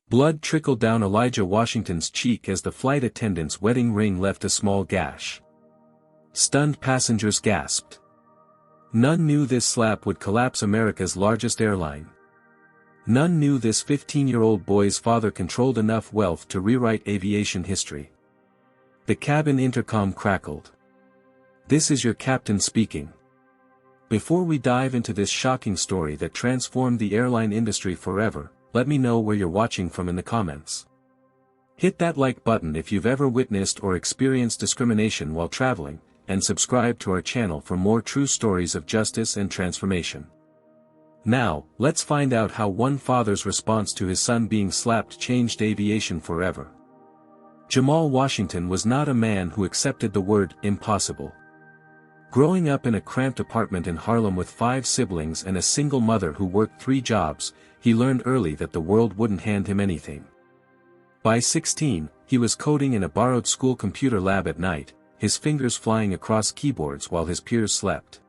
Blood trickled down Elijah Washington's cheek as the flight attendant's wedding ring left a small gash. Stunned passengers gasped. None knew this slap would collapse America's largest airline. None knew this 15-year-old boy's father controlled enough wealth to rewrite aviation history. The cabin intercom crackled. "This is your captain speaking. Before we dive into this shocking story that transformed the airline industry forever, let me know where you're watching from in the comments. Hit that like button if you've ever witnessed or experienced discrimination while traveling, and subscribe to our channel for more true stories of justice and transformation." Now, let's find out how one father's response to his son being slapped changed aviation forever. Jamal Washington was not a man who accepted the word impossible. Growing up in a cramped apartment in Harlem with 5 siblings and a single mother who worked 3 jobs, he learned early that the world wouldn't hand him anything. By 16, he was coding in a borrowed school computer lab at night, his fingers flying across keyboards while his peers slept.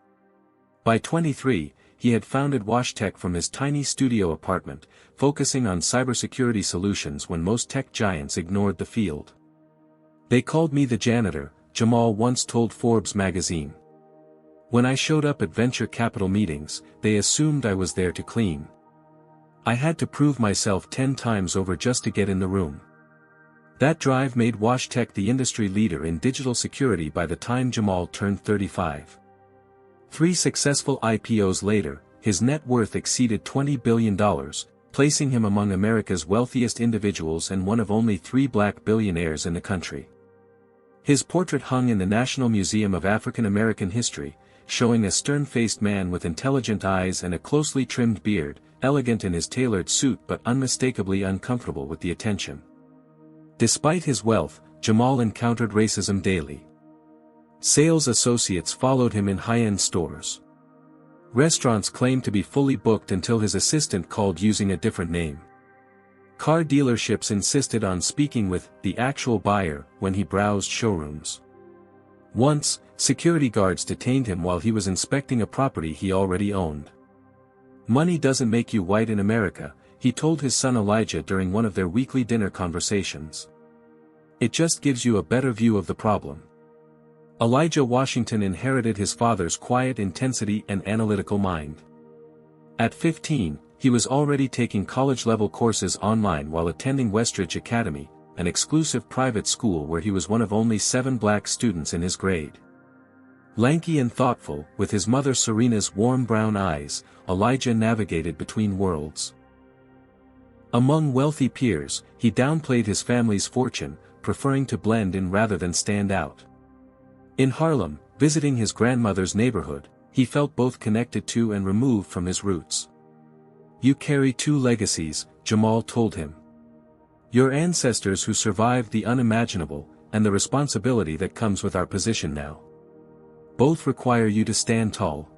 By 23, he had founded WashTech from his tiny studio apartment, focusing on cybersecurity solutions when most tech giants ignored the field. "They called me the janitor," Jamal once told Forbes magazine. "When I showed up at venture capital meetings, they assumed I was there to clean. I had to prove myself 10 times over just to get in the room." That drive made WashTech the industry leader in digital security by the time Jamal turned 35. 3 successful IPOs later, his net worth exceeded $20 billion, placing him among America's wealthiest individuals and one of only 3 black billionaires in the country. His portrait hung in the National Museum of African American History, showing a stern-faced man with intelligent eyes and a closely trimmed beard, elegant in his tailored suit but unmistakably uncomfortable with the attention. Despite his wealth, Jamal encountered racism daily. Sales associates followed him in high-end stores. Restaurants claimed to be fully booked until his assistant called using a different name. Car dealerships insisted on speaking with the actual buyer when he browsed showrooms. Once, security guards detained him while he was inspecting a property he already owned. "Money doesn't make you white in America," he told his son Elijah during one of their weekly dinner conversations. "It just gives you a better view of the problem." Elijah Washington inherited his father's quiet intensity and analytical mind. At 15, he was already taking college-level courses online while attending Westridge Academy, an exclusive private school where he was one of only 7 black students in his grade. Lanky and thoughtful, with his mother Serena's warm brown eyes, Elijah navigated between worlds. Among wealthy peers, he downplayed his family's fortune, preferring to blend in rather than stand out. In Harlem, visiting his grandmother's neighborhood, he felt both connected to and removed from his roots. "You carry 2 legacies," Jamal told him. "Your ancestors who survived the unimaginable, and the responsibility that comes with our position now. Both require you to stand tall."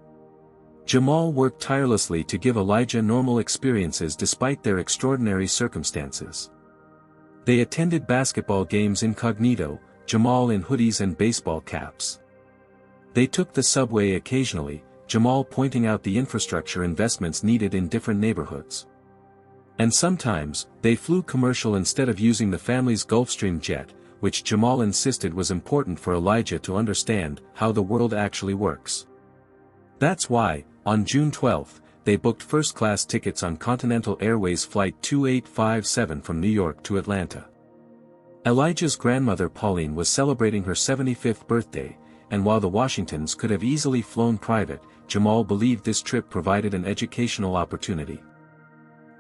Jamal worked tirelessly to give Elijah normal experiences despite their extraordinary circumstances. They attended basketball games incognito, Jamal in hoodies and baseball caps. They took the subway occasionally, Jamal pointing out the infrastructure investments needed in different neighborhoods. And sometimes, they flew commercial instead of using the family's Gulfstream jet, which Jamal insisted was important for Elijah to understand how the world actually works. That's why, on June 12, they booked first-class tickets on Continental Airways Flight 2857 from New York to Atlanta. Elijah's grandmother Pauline was celebrating her 75th birthday, and while the Washingtons could have easily flown private, Jamal believed this trip provided an educational opportunity.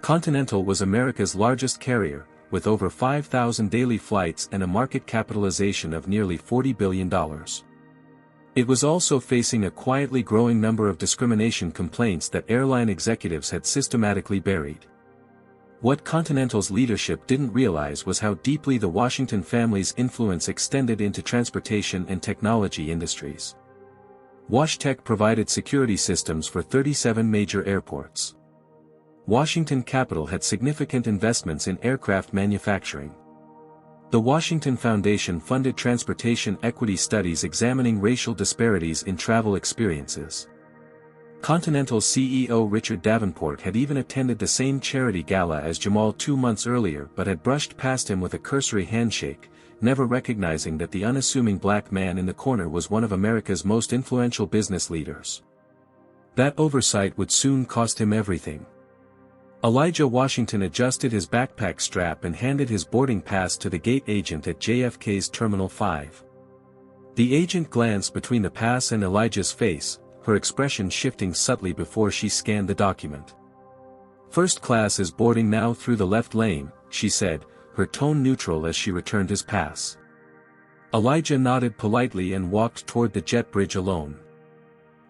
Continental was America's largest carrier, with over 5,000 daily flights and a market capitalization of nearly $40 billion. It was also facing a quietly growing number of discrimination complaints that airline executives had systematically buried. What Continental's leadership didn't realize was how deeply the Washington family's influence extended into transportation and technology industries. WashTech provided security systems for 37 major airports. Washington Capital had significant investments in aircraft manufacturing. The Washington Foundation funded transportation equity studies examining racial disparities in travel experiences. Continental CEO Richard Davenport had even attended the same charity gala as Jamal 2 months earlier but had brushed past him with a cursory handshake, never recognizing that the unassuming black man in the corner was one of America's most influential business leaders. That oversight would soon cost him everything. Elijah Washington adjusted his backpack strap and handed his boarding pass to the gate agent at JFK's Terminal 5. The agent glanced between the pass and Elijah's face, her expression shifting subtly before she scanned the document. "First class is boarding now through the left lane," she said, her tone neutral as she returned his pass. Elijah nodded politely and walked toward the jet bridge alone.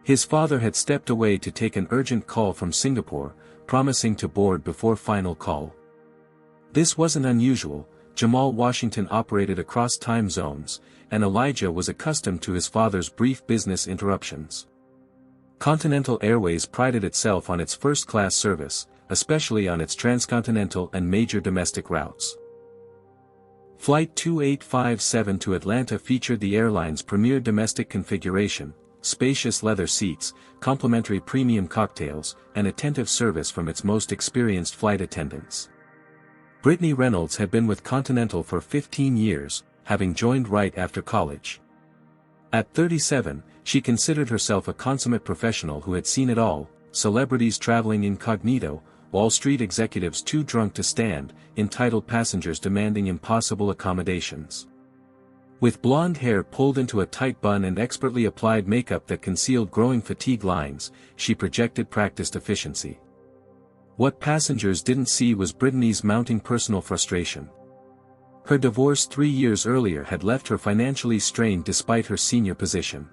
His father had stepped away to take an urgent call from Singapore, promising to board before final call. This wasn't unusual. Jamal Washington operated across time zones, and Elijah was accustomed to his father's brief business interruptions. Continental Airways prided itself on its first-class service, especially on its transcontinental and major domestic routes. Flight 2857 to Atlanta featured the airline's premier domestic configuration, spacious leather seats, complimentary premium cocktails, and attentive service from its most experienced flight attendants. Brittany Reynolds had been with Continental for 15 years, having joined right after college. At 37, she considered herself a consummate professional who had seen it all: celebrities traveling incognito, Wall Street executives too drunk to stand, entitled passengers demanding impossible accommodations. With blonde hair pulled into a tight bun and expertly applied makeup that concealed growing fatigue lines, she projected practiced efficiency. What passengers didn't see was Brittany's mounting personal frustration. Her divorce 3 years earlier had left her financially strained despite her senior position.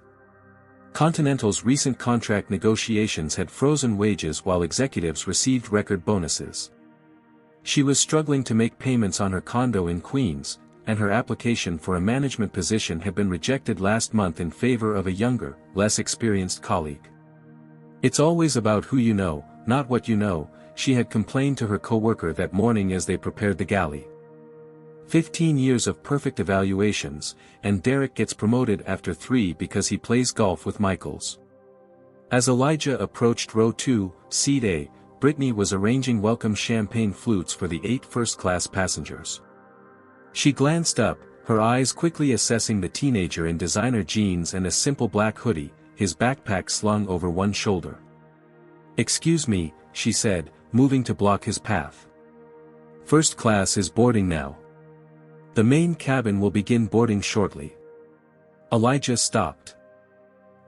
Continental's recent contract negotiations had frozen wages while executives received record bonuses. She was struggling to make payments on her condo in Queens, and her application for a management position had been rejected last month in favor of a younger, less experienced colleague. "It's always about who you know, not what you know," she had complained to her coworker that morning as they prepared the galley. 15 years of perfect evaluations, and Derek gets promoted after 3 because he plays golf with Michaels. As Elijah approached row 2, seat A, Brittany was arranging welcome champagne flutes for the 8 first-class passengers. She glanced up, her eyes quickly assessing the teenager in designer jeans and a simple black hoodie, his backpack slung over one shoulder. "Excuse me," she said, moving to block his path. "First class is boarding now. The main cabin will begin boarding shortly." Elijah stopped.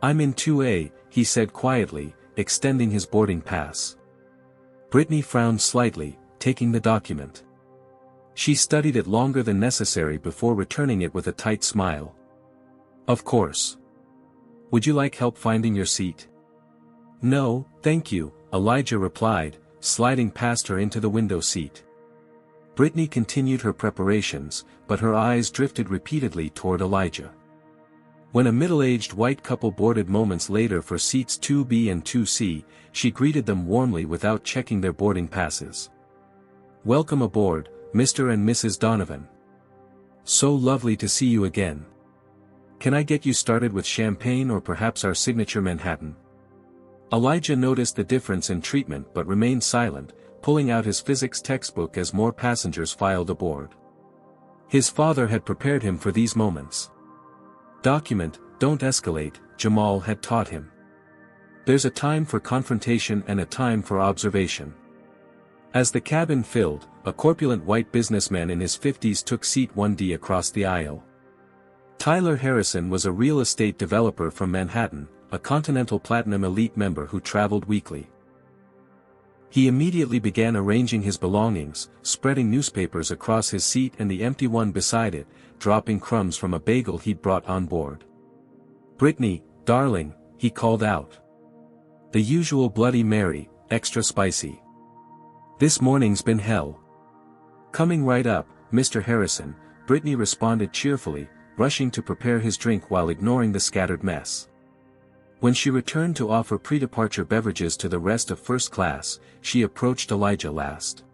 "I'm in 2A, he said quietly, extending his boarding pass. Brittany frowned slightly, taking the document. She studied it longer than necessary before returning it with a tight smile. "Of course. Would you like help finding your seat?" "No, thank you," Elijah replied, sliding past her into the window seat. Brittany continued her preparations, but her eyes drifted repeatedly toward Elijah. When a middle-aged white couple boarded moments later for seats 2B and 2C, she greeted them warmly without checking their boarding passes. "Welcome aboard, Mr. and Mrs. Donovan. So lovely to see you again. Can I get you started with champagne or perhaps our signature Manhattan?" Elijah noticed the difference in treatment but remained silent, pulling out his physics textbook as more passengers filed aboard. His father had prepared him for these moments. "Document, don't escalate," Jamal had taught him. "There's a time for confrontation and a time for observation." As the cabin filled, a corpulent white businessman in his 50s took seat 1D across the aisle. Tyler Harrison was a real estate developer from Manhattan, a Continental Platinum Elite member who traveled weekly. He immediately began arranging his belongings, spreading newspapers across his seat and the empty one beside it, dropping crumbs from a bagel he'd brought on board. "Brittany, darling," he called out. "The usual Bloody Mary, extra spicy. This morning's been hell." "Coming right up, Mr. Harrison," Brittany responded cheerfully, rushing to prepare his drink while ignoring the scattered mess. When she returned to offer pre-departure beverages to the rest of first class, she approached Elijah last.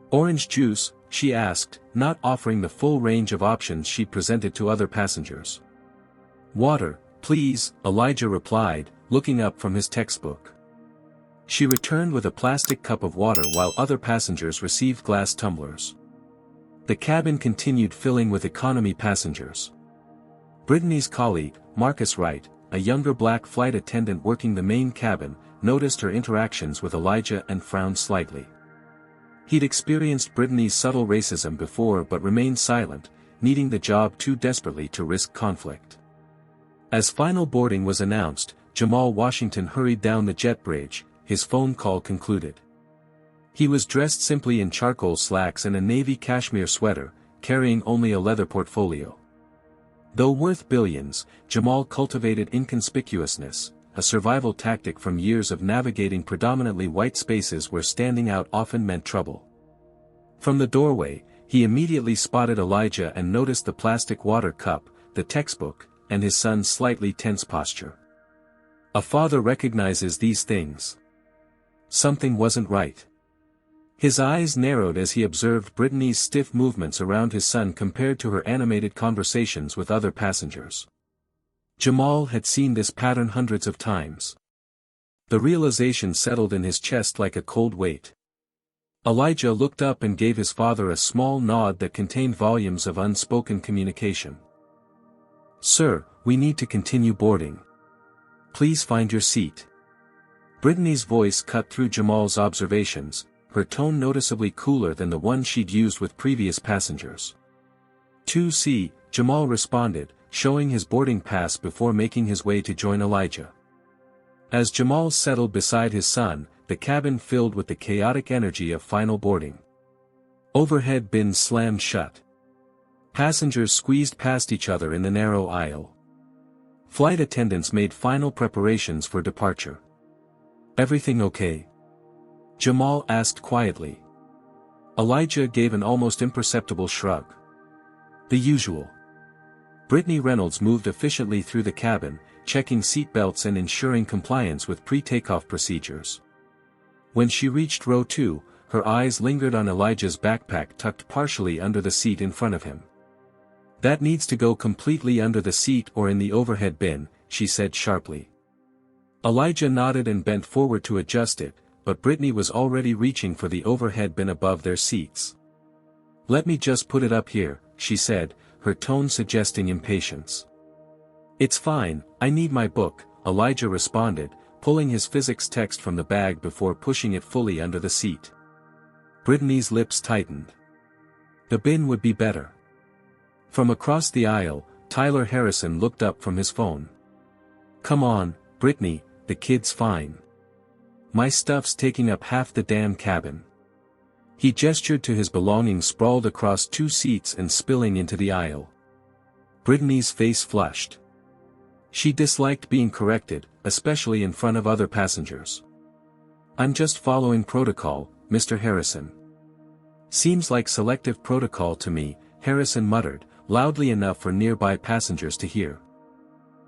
"Orange juice?" she asked, not offering the full range of options she'd presented to other passengers. "Water, please," Elijah replied, looking up from his textbook. She returned with a plastic cup of water while other passengers received glass tumblers. The cabin continued filling with economy passengers. Brittany's colleague, Marcus Wright, a younger black flight attendant working the main cabin, noticed her interactions with Elijah and frowned slightly. He'd experienced Brittany's subtle racism before but remained silent, needing the job too desperately to risk conflict. As final boarding was announced, Jamal Washington hurried down the jet bridge, his phone call concluded. He was dressed simply in charcoal slacks and a navy cashmere sweater, carrying only a leather portfolio. Though worth billions, Jamal cultivated inconspicuousness, a survival tactic from years of navigating predominantly white spaces where standing out often meant trouble. From the doorway, he immediately spotted Elijah and noticed the plastic water cup, the textbook, and his son's slightly tense posture. A father recognizes these things. Something wasn't right. His eyes narrowed as he observed Brittany's stiff movements around his son compared to her animated conversations with other passengers. Jamal had seen this pattern hundreds of times. The realization settled in his chest like a cold weight. Elijah looked up and gave his father a small nod that contained volumes of unspoken communication. "Sir, we need to continue boarding. Please find your seat." Brittany's voice cut through Jamal's observations, her tone noticeably cooler than the one she'd used with previous passengers. "2C," Jamal responded, showing his boarding pass before making his way to join Elijah. As Jamal settled beside his son, the cabin filled with the chaotic energy of final boarding. Overhead bins slammed shut. Passengers squeezed past each other in the narrow aisle. Flight attendants made final preparations for departure. "Everything okay?" Jamal asked quietly. Elijah gave an almost imperceptible shrug. "The usual." Brittany Reynolds moved efficiently through the cabin, checking seat belts and ensuring compliance with pre-takeoff procedures. When she reached row 2, her eyes lingered on Elijah's backpack tucked partially under the seat in front of him. "That needs to go completely under the seat or in the overhead bin," she said sharply. Elijah nodded and bent forward to adjust it, but Brittany was already reaching for the overhead bin above their seats. "Let me just put it up here," she said, her tone suggesting impatience. "It's fine, I need my book," Elijah responded, pulling his physics text from the bag before pushing it fully under the seat. Brittany's lips tightened. "The bin would be better." From across the aisle, Tyler Harrison looked up from his phone. "Come on, Brittany, the kid's fine. My stuff's taking up half the damn cabin." He gestured to his belongings sprawled across 2 seats and spilling into the aisle. Brittany's face flushed. She disliked being corrected, especially in front of other passengers. "I'm just following protocol, Mr. Harrison." "Seems like selective protocol to me," Harrison muttered, loudly enough for nearby passengers to hear.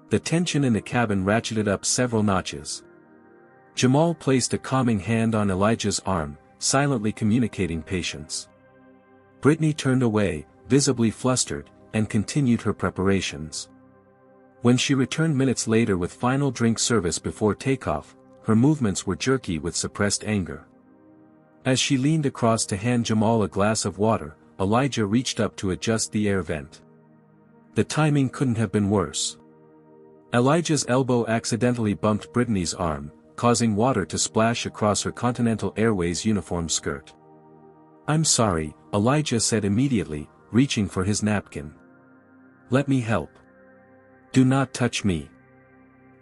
The tension in the cabin ratcheted up several notches. Jamal placed a calming hand on Elijah's arm, silently communicating patience. Brittany turned away, visibly flustered, and continued her preparations. When she returned minutes later with final drink service before takeoff, her movements were jerky with suppressed anger. As she leaned across to hand Jamal a glass of water, Elijah reached up to adjust the air vent. The timing couldn't have been worse. Elijah's elbow accidentally bumped Brittany's arm, causing water to splash across her Continental Airways uniform skirt. "I'm sorry," Elijah said immediately, reaching for his napkin. "Let me help." "Do not touch me."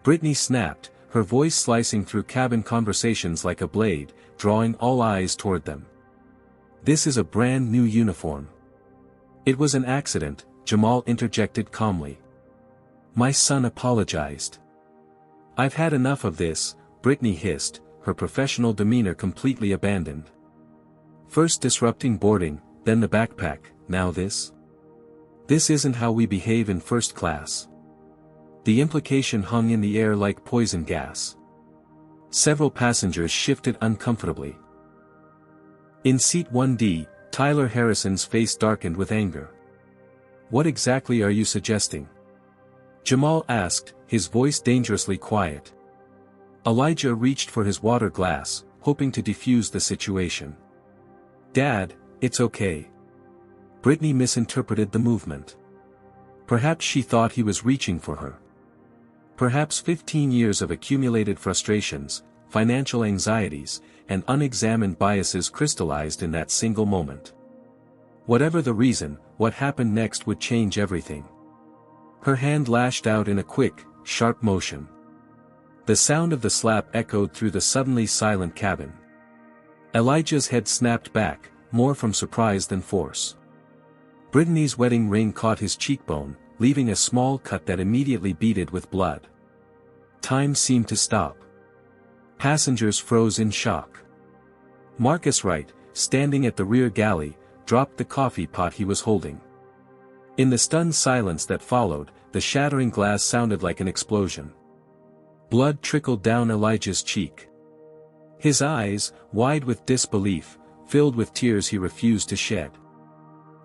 Brittany snapped, her voice slicing through cabin conversations like a blade, drawing all eyes toward them. "This is a brand new uniform." "It was an accident," Jamal interjected calmly. "My son apologized." "I've had enough of this," Brittany hissed, her professional demeanor completely abandoned. "First disrupting boarding, then the backpack, now this? This isn't how we behave in first class." The implication hung in the air like poison gas. Several passengers shifted uncomfortably. In seat 1D, Tyler Harrison's face darkened with anger. "What exactly are you suggesting?" Jamal asked, his voice dangerously quiet. Elijah reached for his water glass, hoping to defuse the situation. "Dad, it's okay." Brittany misinterpreted the movement. Perhaps she thought he was reaching for her. Perhaps 15 years of accumulated frustrations, financial anxieties, and unexamined biases crystallized in that single moment. Whatever the reason, what happened next would change everything. Her hand lashed out in a quick, sharp motion. The sound of the slap echoed through the suddenly silent cabin. Elijah's head snapped back, more from surprise than force. Brittany's wedding ring caught his cheekbone, leaving a small cut that immediately beaded with blood. Time seemed to stop. Passengers froze in shock. Marcus Wright, standing at the rear galley, dropped the coffee pot he was holding. In the stunned silence that followed, the shattering glass sounded like an explosion. Blood trickled down Elijah's cheek. His eyes, wide with disbelief, filled with tears he refused to shed.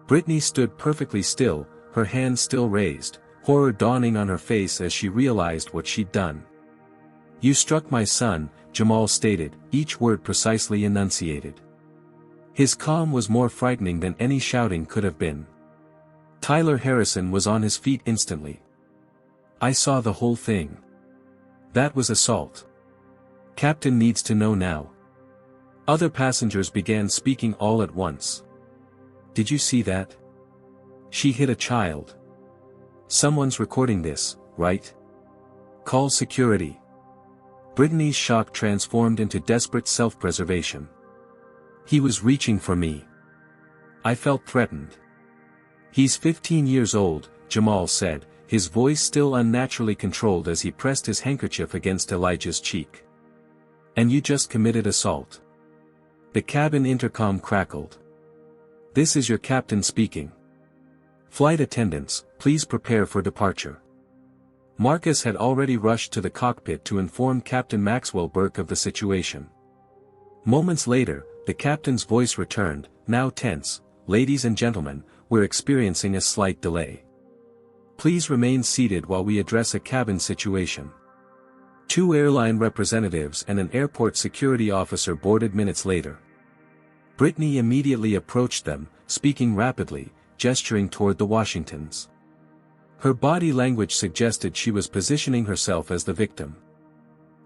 Brittany stood perfectly still, her hands still raised, horror dawning on her face as she realized what she'd done. "You struck my son," Jamal stated, each word precisely enunciated. His calm was more frightening than any shouting could have been. Tyler Harrison was on his feet instantly. "I saw the whole thing. That was assault. Captain needs to know now." Other passengers began speaking all at once. "Did you see that? She hit a child. Someone's recording this, right? Call security." Brittany's shock transformed into desperate self-preservation. "He was reaching for me. I felt threatened." "He's 15 years old," Jamal said, his voice still unnaturally controlled as he pressed his handkerchief against Elijah's cheek. "And you just committed assault." The cabin intercom crackled. "This is your captain speaking. Flight attendants, please prepare for departure." Marcus had already rushed to the cockpit to inform Captain Maxwell Burke of the situation. Moments later, the captain's voice returned, now tense. "Ladies and gentlemen, we're experiencing a slight delay. Please remain seated while we address a cabin situation." 2 airline representatives and an airport security officer boarded minutes later. Brittany immediately approached them, speaking rapidly, gesturing toward the Washingtons. Her body language suggested she was positioning herself as the victim.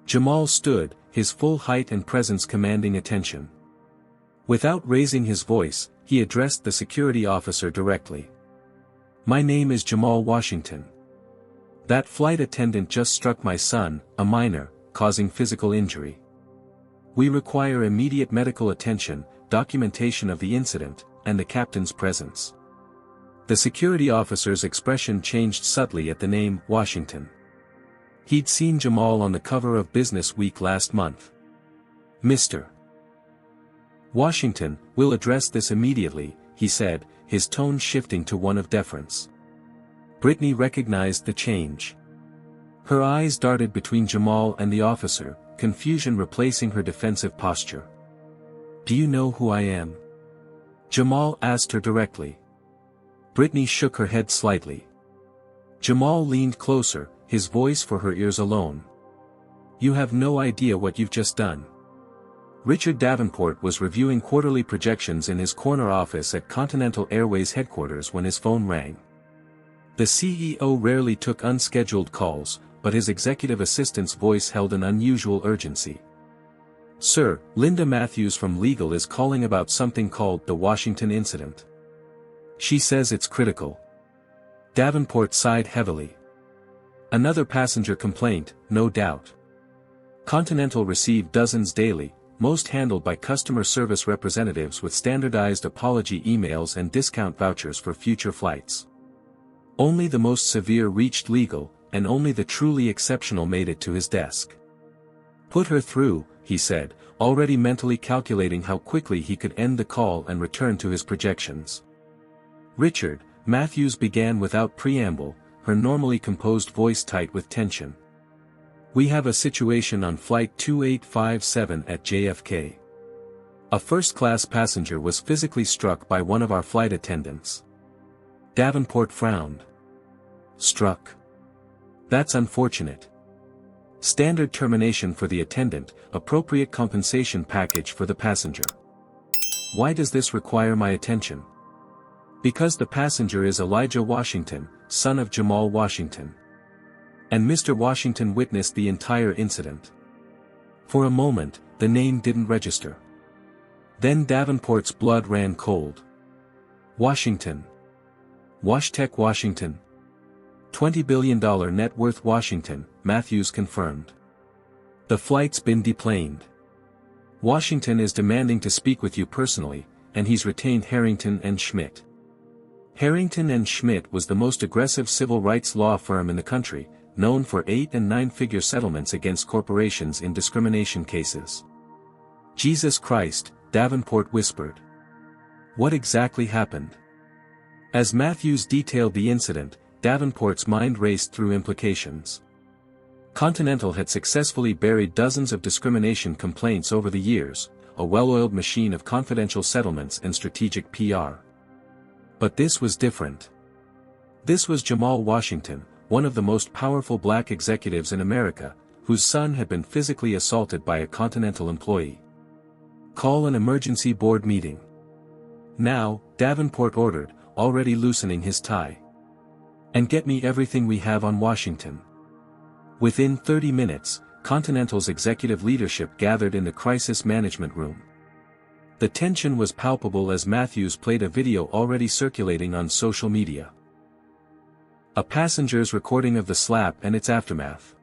Jamal stood, his full height and presence commanding attention. Without raising his voice, he addressed the security officer directly. "My name is Jamal Washington. That flight attendant just struck my son, a minor, causing physical injury. We require immediate medical attention, documentation of the incident, and the captain's presence." The security officer's expression changed subtly at the name, Washington. He'd seen Jamal on the cover of Business Week last month. "Mr. Washington, we'll address this immediately," he said, his tone shifting to one of deference. Brittany recognized the change. Her eyes darted between Jamal and the officer, confusion replacing her defensive posture. "Do you know who I am?" Jamal asked her directly. Brittany shook her head slightly. Jamal leaned closer, his voice for her ears alone. "You have no idea what you've just done." Richard Davenport was reviewing quarterly projections in his corner office at Continental Airways headquarters when his phone rang. The CEO rarely took unscheduled calls, but his executive assistant's voice held an unusual urgency. "Sir, Linda Matthews from Legal is calling about something called the Washington incident. She says it's critical." Davenport sighed heavily. "Another passenger complaint, no doubt. Continental received dozens daily, most handled by customer service representatives with standardized apology emails and discount vouchers for future flights. Only the most severe reached Legal, and only the truly exceptional made it to his desk." "Put her through," he said, already mentally calculating how quickly he could end the call and return to his projections. "Richard," Matthews began without preamble, her normally composed voice tight with tension. "We have a situation on Flight 2857 at JFK. A first-class passenger was physically struck by one of our flight attendants." Davenport frowned. "Struck? That's unfortunate. Standard termination for the attendant, appropriate compensation package for the passenger. Why does this require my attention? Because the passenger is Elijah Washington, son of Jamal Washington. And Mr. Washington witnessed the entire incident. For a moment, the name didn't register. Then Davenport's blood ran cold. Washington. Washtec Washington. $20 billion net worth Washington, Matthews confirmed. The flight's been deplaned. Washington is demanding to speak with you personally, and he's retained Harrington and Schmidt. Harrington and Schmidt was the most aggressive civil rights law firm in the country, known for 8- and 9-figure settlements against corporations in discrimination cases. Jesus Christ, Davenport whispered. What exactly happened? As Matthews detailed the incident, Davenport's mind raced through implications. Continental had successfully buried dozens of discrimination complaints over the years, a well-oiled machine of confidential settlements and strategic PR. But this was different. This was Jamal Washington, one of the most powerful black executives in America, whose son had been physically assaulted by a Continental employee. Call an emergency board meeting. Now, Davenport ordered, already loosening his tie. And get me everything we have on Washington. Within 30 minutes, Continental's executive leadership gathered in the crisis management room. The tension was palpable as Matthews played a video already circulating on social media. A passenger's recording of the slap and its aftermath.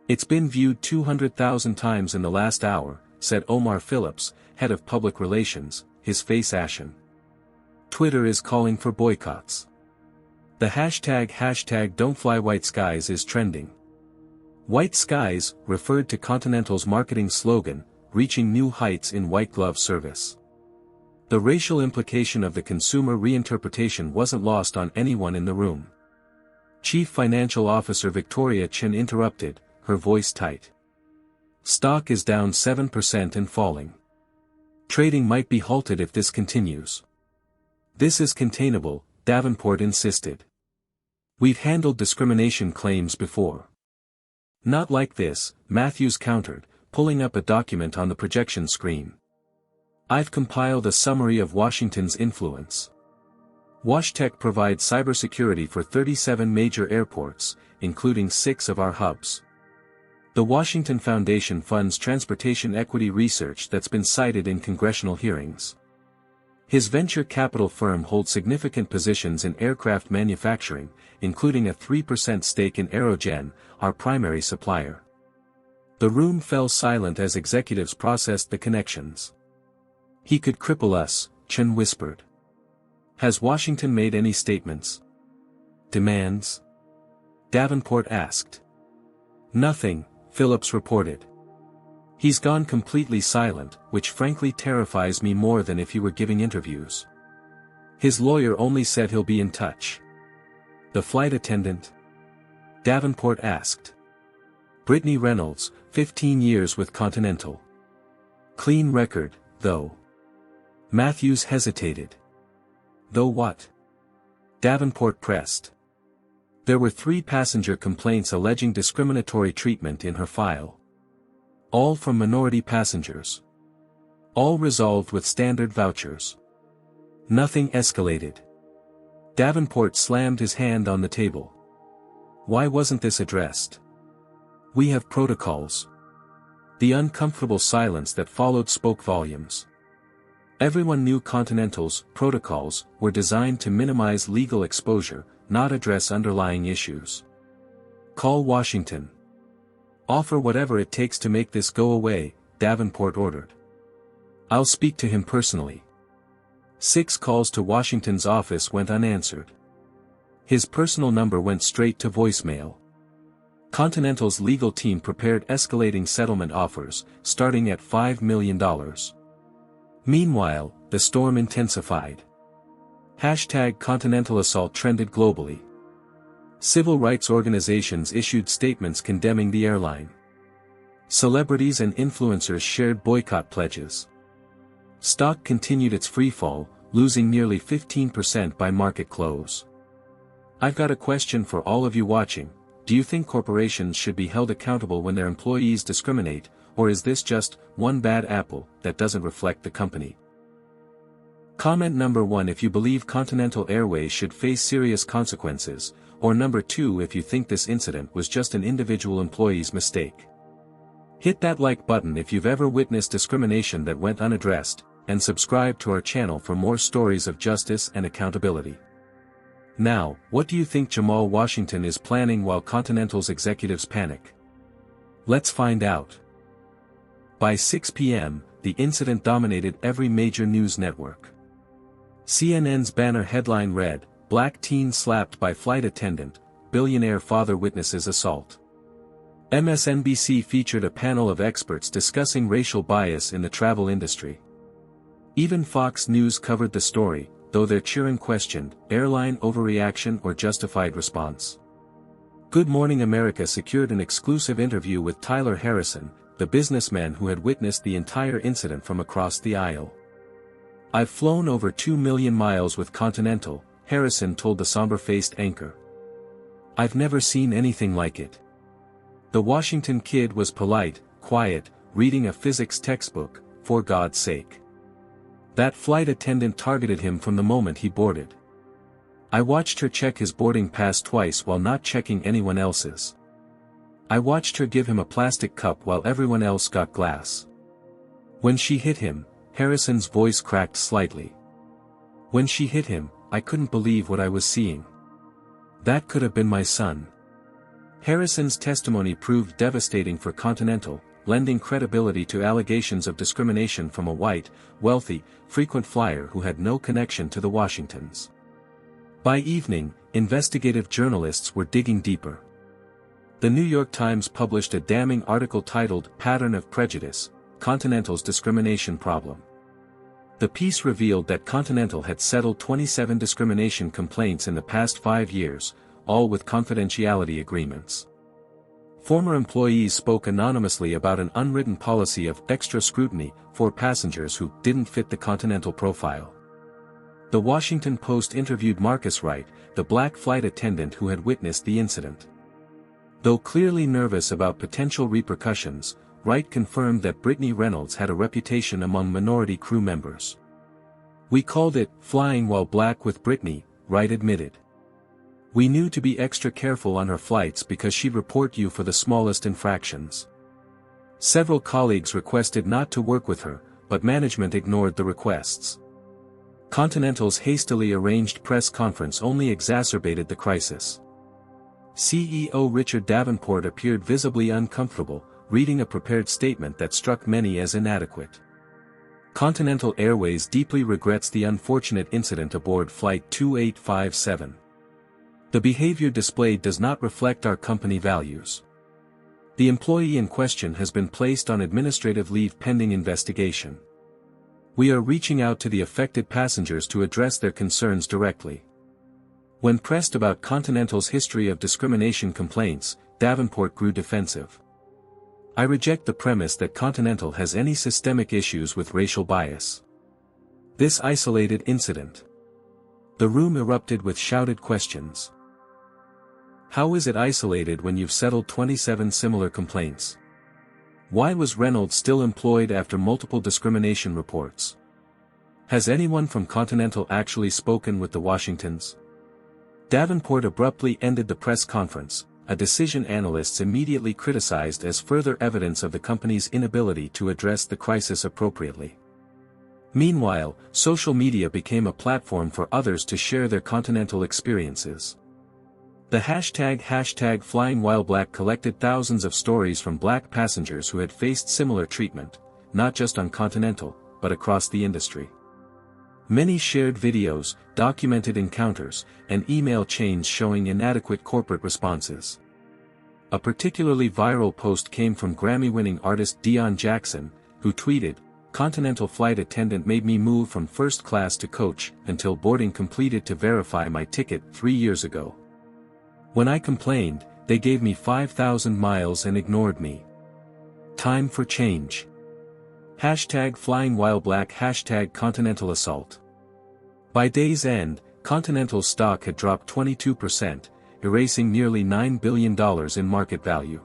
It's been viewed 200,000 times in the last hour, said Omar Phillips, head of public relations, his face ashen. Twitter is calling for boycotts. The hashtag Don't Fly White Skies is trending. White Skies referred to Continental's marketing slogan, reaching new heights in white glove service. The racial implication of the consumer reinterpretation wasn't lost on anyone in the room. Chief Financial Officer Victoria Chin interrupted, her voice tight. Stock is down 7% and falling. Trading might be halted if this continues. This is containable, Davenport insisted. We've handled discrimination claims before. Not like this, Matthews countered, pulling up a document on the projection screen. I've compiled a summary of Washington's influence. WashTec provides cybersecurity for 37 major airports, including 6 of our hubs. The Washington Foundation funds transportation equity research that's been cited in congressional hearings. His venture capital firm holds significant positions in aircraft manufacturing, including a 3% stake in Aerogen, our primary supplier. The room fell silent as executives processed the connections. He could cripple us, Chen whispered. Has Washington made any statements? Demands? Davenport asked. Nothing, Phillips reported. He's gone completely silent, which frankly terrifies me more than if he were giving interviews. His lawyer only said he'll be in touch. The flight attendant? Davenport asked. Brittany Reynolds, 15 years with Continental. Clean record, though. Matthews hesitated. Though what? Davenport pressed. There were 3 passenger complaints alleging discriminatory treatment in her file. All from minority passengers. All resolved with standard vouchers. Nothing escalated. Davenport slammed his hand on the table. Why wasn't this addressed? We have protocols. The uncomfortable silence that followed spoke volumes. Everyone knew Continental's protocols were designed to minimize legal exposure, not address underlying issues. Call Washington. Offer whatever it takes to make this go away, Davenport ordered. I'll speak to him personally. 6 calls to Washington's office went unanswered. His personal number went straight to voicemail. Continental's legal team prepared escalating settlement offers, starting at $5 million. Meanwhile, the storm intensified. Continental assault trended globally. Civil rights organizations issued statements condemning the airline. Celebrities and influencers shared boycott pledges. Stock continued its freefall, losing nearly 15% by market close. I've got a question for all of you watching. do you think corporations should be held accountable when their employees discriminate, or is this just one bad apple that doesn't reflect the company? Comment number 1 if you believe Continental Airways should face serious consequences, or number 2 if you think this incident was just an individual employee's mistake. Hit that like button if you've ever witnessed discrimination that went unaddressed, and subscribe to our channel for more stories of justice and accountability. Now, what do you think Jamal Washington is planning while Continental's executives panic? Let's find out. By 6 p.m., the incident dominated every major news network. CNN's banner headline read, "Black teen slapped by flight attendant, billionaire father witnesses assault." MSNBC featured a panel of experts discussing racial bias in the travel industry. Even Fox News covered the story, though their cheering questioned, airline overreaction or justified response. Good Morning America secured an exclusive interview with Tyler Harrison, the businessman who had witnessed the entire incident from across the aisle. "I've flown over 2 million miles with Continental," Harrison told the somber-faced anchor. "I've never seen anything like it." The Washington kid was polite, quiet, reading a physics textbook, for God's sake. That flight attendant targeted him from the moment he boarded. "I watched her check his boarding pass twice while not checking anyone else's. I watched her give him a plastic cup while everyone else got glass." When she hit him, Harrison's voice cracked slightly. "When she hit him, I couldn't believe what I was seeing. That could have been my son." Harrison's testimony proved devastating for Continental, lending credibility to allegations of discrimination from a white, wealthy, frequent flyer who had no connection to the Washingtons. By evening, investigative journalists were digging deeper. The New York Times published a damning article titled "Pattern of Prejudice: Continental's Discrimination Problem." The piece revealed that Continental had settled 27 discrimination complaints in the past 5 years, all with confidentiality agreements. Former employees spoke anonymously about an unwritten policy of extra scrutiny for passengers who didn't fit the Continental profile. The Washington Post interviewed Marcus Wright, the black flight attendant who had witnessed the incident. Though clearly nervous about potential repercussions, Wright confirmed that Brittany Reynolds had a reputation among minority crew members. "We called it flying while black with Brittany," Wright admitted. "We knew to be extra careful on her flights because she'd report you for the smallest infractions." Several colleagues requested not to work with her, but management ignored the requests. Continental's hastily arranged press conference only exacerbated the crisis. CEO Richard Davenport appeared visibly uncomfortable, reading a prepared statement that struck many as inadequate. Continental Airways deeply regrets the unfortunate incident aboard Flight 2857. The behavior displayed does not reflect our company values. The employee in question has been placed on administrative leave pending investigation. We are reaching out to the affected passengers to address their concerns directly. When pressed about Continental's history of discrimination complaints, Davenport grew defensive. "I reject the premise that Continental has any systemic issues with racial bias. This isolated incident." The room erupted with shouted questions. How is it isolated when you've settled 27 similar complaints? Why was Reynolds still employed after multiple discrimination reports? Has anyone from Continental actually spoken with the Washingtons? Davenport abruptly ended the press conference, a decision analysts immediately criticized as further evidence of the company's inability to address the crisis appropriately. Meanwhile, social media became a platform for others to share their Continental experiences. The hashtag #FlyingWhileBlack collected thousands of stories from black passengers who had faced similar treatment, not just on Continental, but across the industry. Many shared videos, documented encounters, and email chains showing inadequate corporate responses. A particularly viral post came from Grammy-winning artist Deion Jackson, who tweeted, "Continental flight attendant made me move from first class to coach until boarding completed to verify my ticket 3 years ago. When I complained, they gave me 5,000 miles and ignored me. Time for change." #FlyingWhileBlack #Continental Assault. By day's end, Continental's stock had dropped 22%, erasing nearly $9 billion in market value.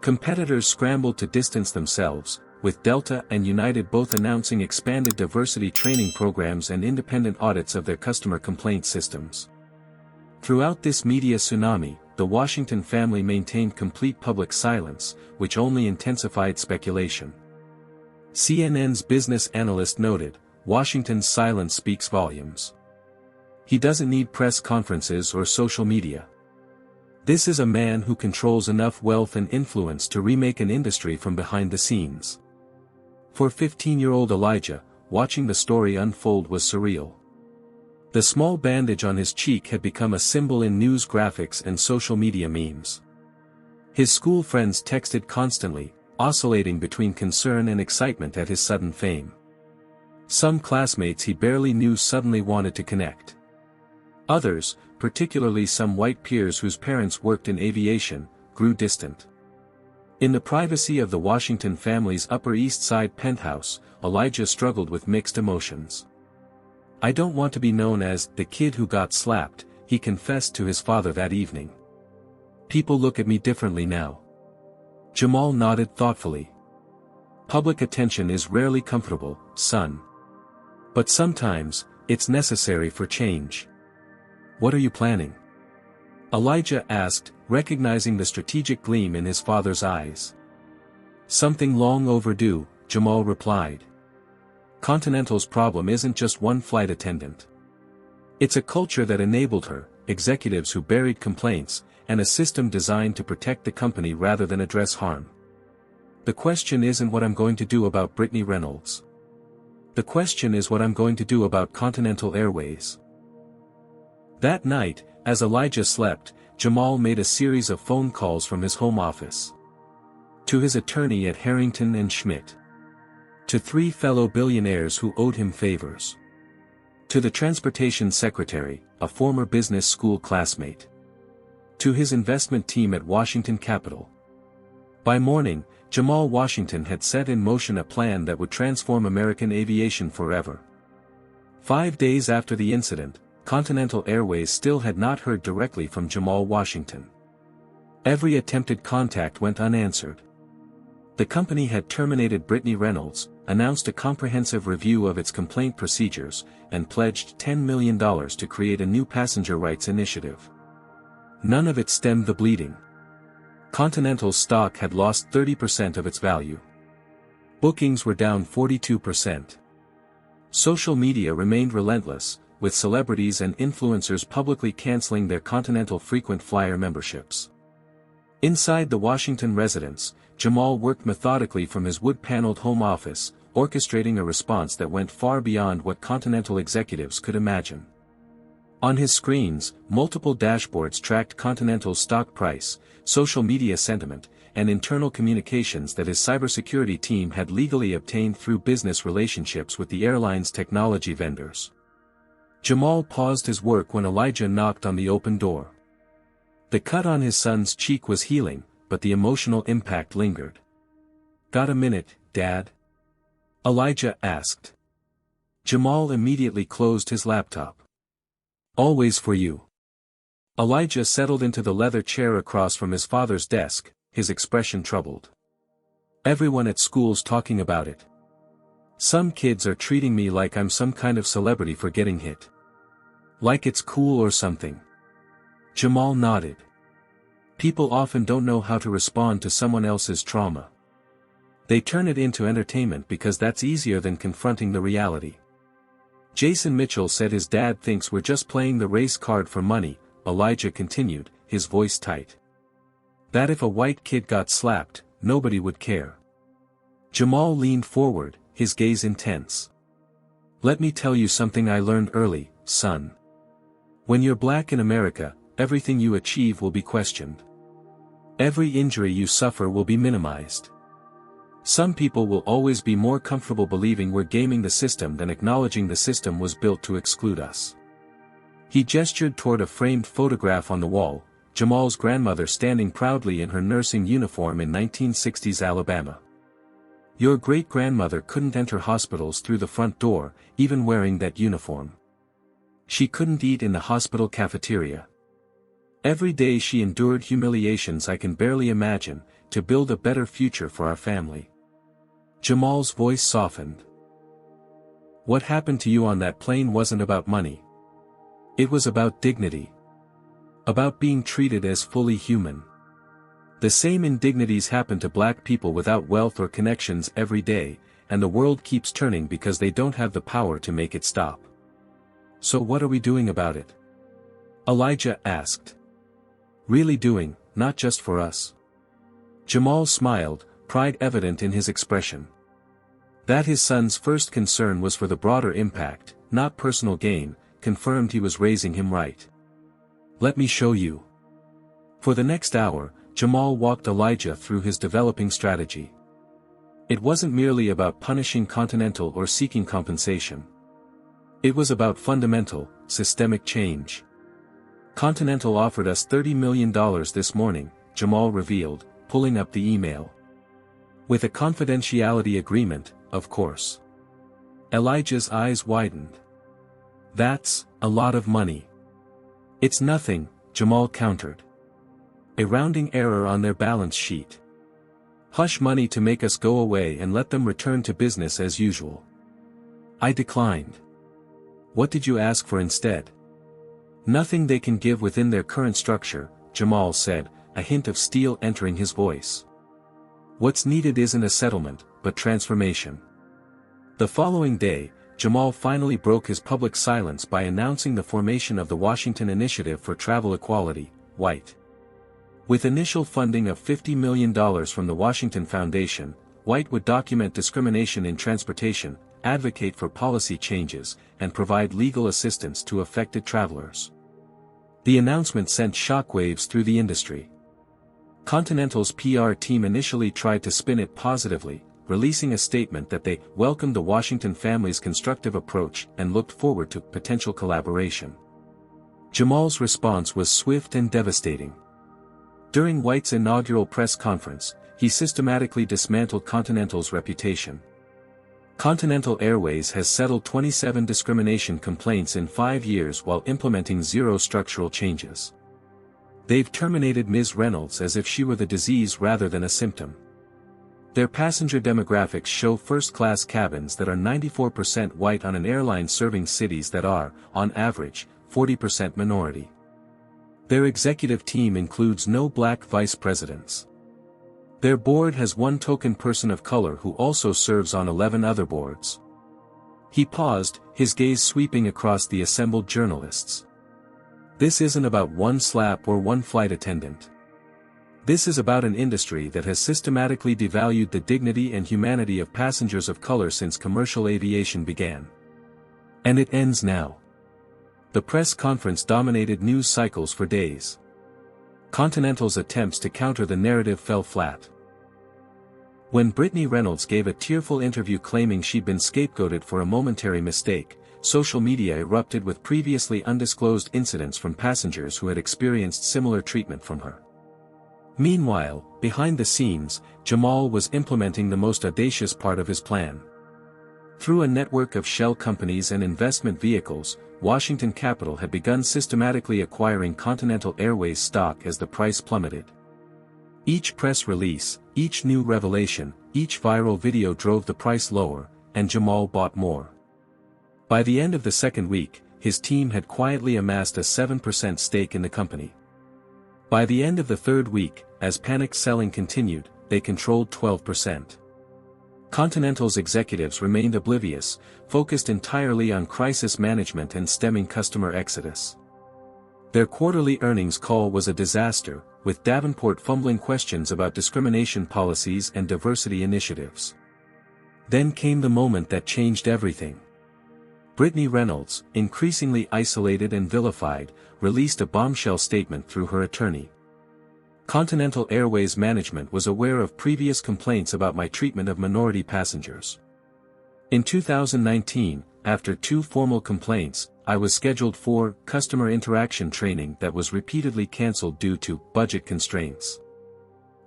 Competitors scrambled to distance themselves, with Delta and United both announcing expanded diversity training programs and independent audits of their customer complaint systems. Throughout this media tsunami, the Washington family maintained complete public silence, which only intensified speculation. CNN's business analyst noted, "Washington's silence speaks volumes. He doesn't need press conferences or social media. This is a man who controls enough wealth and influence to remake an industry from behind the scenes." For 15-year-old Elijah, watching the story unfold was surreal. The small bandage on his cheek had become a symbol in news graphics and social media memes. His school friends texted constantly, oscillating between concern and excitement at his sudden fame. Some classmates he barely knew suddenly wanted to connect. Others, particularly some white peers whose parents worked in aviation, grew distant. In the privacy of the Washington family's Upper East Side penthouse, Elijah struggled with mixed emotions. "I don't want to be known as the kid who got slapped," he confessed to his father that evening. "People look at me differently now." Jamal nodded thoughtfully. "Public attention is rarely comfortable, son. But sometimes, it's necessary for change." "What are you planning?" Elijah asked, recognizing the strategic gleam in his father's eyes. "Something long overdue," Jamal replied. "Continental's problem isn't just one flight attendant. It's a culture that enabled her, executives who buried complaints, and a system designed to protect the company rather than address harm. The question isn't what I'm going to do about Brittany Reynolds. The question is what I'm going to do about Continental Airways." That night, as Elijah slept, Jamal made a series of phone calls from his home office. To his attorney at Harrington and Schmidt. To 3 fellow billionaires who owed him favors. To the transportation secretary, a former business school classmate. To his investment team at Washington Capital. By morning, Jamal Washington had set in motion a plan that would transform American aviation forever. 5 days after the incident, Continental Airways still had not heard directly from Jamal Washington. Every attempted contact went unanswered. The company had terminated Brittany Reynolds, announced a comprehensive review of its complaint procedures, and pledged $10 million to create a new passenger rights initiative. None of it stemmed the bleeding. Continental's stock had lost 30% of its value. Bookings were down 42%. Social media remained relentless, with celebrities and influencers publicly canceling their Continental frequent flyer memberships. Inside the Washington residence, Jamal worked methodically from his wood-paneled home office, orchestrating a response that went far beyond what Continental executives could imagine. On his screens, multiple dashboards tracked Continental's stock price, social media sentiment, and internal communications that his cybersecurity team had legally obtained through business relationships with the airline's technology vendors. Jamal paused his work when Elijah knocked on the open door. The cut on his son's cheek was healing, but the emotional impact lingered. "Got a minute, Dad?" Elijah asked. Jamal immediately closed his laptop. "Always for you." Elijah settled into the leather chair across from his father's desk, his expression troubled. "Everyone at school's talking about it. Some kids are treating me like I'm some kind of celebrity for getting hit. Like it's cool or something." Jamal nodded. "People often don't know how to respond to someone else's trauma. They turn it into entertainment because that's easier than confronting the reality." Jason Mitchell said his dad thinks we're just playing the race card for money, Elijah continued, his voice tight. "That if a white kid got slapped, nobody would care." Jamal leaned forward, his gaze intense. "Let me tell you something I learned early, son. When you're black in America, everything you achieve will be questioned. Every injury you suffer will be minimized. Some people will always be more comfortable believing we're gaming the system than acknowledging the system was built to exclude us." He gestured toward a framed photograph on the wall, Jamal's grandmother standing proudly in her nursing uniform in 1960s Alabama. "Your great-grandmother couldn't enter hospitals through the front door, even wearing that uniform. She couldn't eat in the hospital cafeteria. Every day she endured humiliations I can barely imagine, to build a better future for our family. Jamal's voice softened. What happened to you on that plane wasn't about money. It was about dignity. About being treated as fully human. The same indignities happen to black people without wealth or connections every day, and the world keeps turning because they don't have the power to make it stop. So what are we doing about it? Elijah asked. Really doing, not just for us. Jamal smiled, pride evident in his expression. That his son's first concern was for the broader impact, not personal gain, confirmed he was raising him right. Let me show you. For the next hour, Jamal walked Elijah through his developing strategy. It wasn't merely about punishing Continental or seeking compensation. It was about fundamental, systemic change. Continental offered us $30 million this morning, Jamal revealed, pulling up the email. With a confidentiality agreement, of course. Elijah's eyes widened. That's a lot of money. It's nothing, Jamal countered. A rounding error on their balance sheet. Hush money to make us go away and let them return to business as usual. I declined. What did you ask for instead? Nothing they can give within their current structure, Jamal said, a hint of steel entering his voice. What's needed isn't a settlement, but transformation. The following day, Jamal finally broke his public silence by announcing the formation of the Washington Initiative for Travel Equality, WHITE. With initial funding of $50 million from the Washington Foundation, WHITE would document discrimination in transportation, advocate for policy changes, and provide legal assistance to affected travelers. The announcement sent shockwaves through the industry. Continental's PR team initially tried to spin it positively, releasing a statement that they welcomed the Washington family's constructive approach and looked forward to potential collaboration. Jamal's response was swift and devastating. During WHITE's inaugural press conference, he systematically dismantled Continental's reputation. Continental Airways has settled 27 discrimination complaints in 5 years while implementing 0 structural changes. They've terminated Ms. Reynolds as if she were the disease rather than a symptom. Their passenger demographics show first-class cabins that are 94% white on an airline serving cities that are, on average, 40% minority. Their executive team includes no black vice presidents. Their board has one token person of color who also serves on 11 other boards. He paused, his gaze sweeping across the assembled journalists. This isn't about one slap or one flight attendant. This is about an industry that has systematically devalued the dignity and humanity of passengers of color since commercial aviation began. And it ends now. The press conference dominated news cycles for days. Continental's attempts to counter the narrative fell flat. When Brittany Reynolds gave a tearful interview claiming she'd been scapegoated for a momentary mistake, social media erupted with previously undisclosed incidents from passengers who had experienced similar treatment from her. Meanwhile, behind the scenes, Jamal was implementing the most audacious part of his plan. Through a network of shell companies and investment vehicles, Washington Capital had begun systematically acquiring Continental Airways stock as the price plummeted. Each press release, each new revelation, each viral video drove the price lower, and Jamal bought more. By the end of the second week, his team had quietly amassed a 7% stake in the company. By the end of the third week, as panic selling continued, they controlled 12%. Continental's executives remained oblivious, focused entirely on crisis management and stemming customer exodus. Their quarterly earnings call was a disaster, with Davenport fumbling questions about discrimination policies and diversity initiatives. Then came the moment that changed everything. Brittany Reynolds, increasingly isolated and vilified, released a bombshell statement through her attorney. Continental Airways management was aware of previous complaints about my treatment of minority passengers. In 2019, after 2 formal complaints, I was scheduled for customer interaction training that was repeatedly canceled due to budget constraints.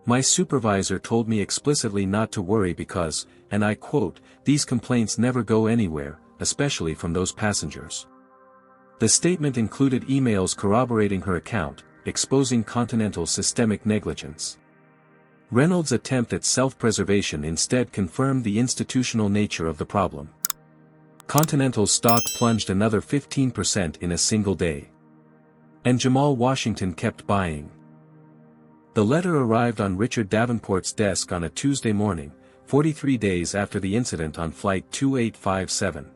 My supervisor told me explicitly not to worry because, and I quote, "These complaints never go anywhere, especially from those passengers." The statement included emails corroborating her account, exposing Continental's systemic negligence. Reynolds' attempt at self-preservation instead confirmed the institutional nature of the problem. Continental's stock plunged another 15% in a single day. And Jamal Washington kept buying. The letter arrived on Richard Davenport's desk on a Tuesday morning, 43 days after the incident on Flight 2857.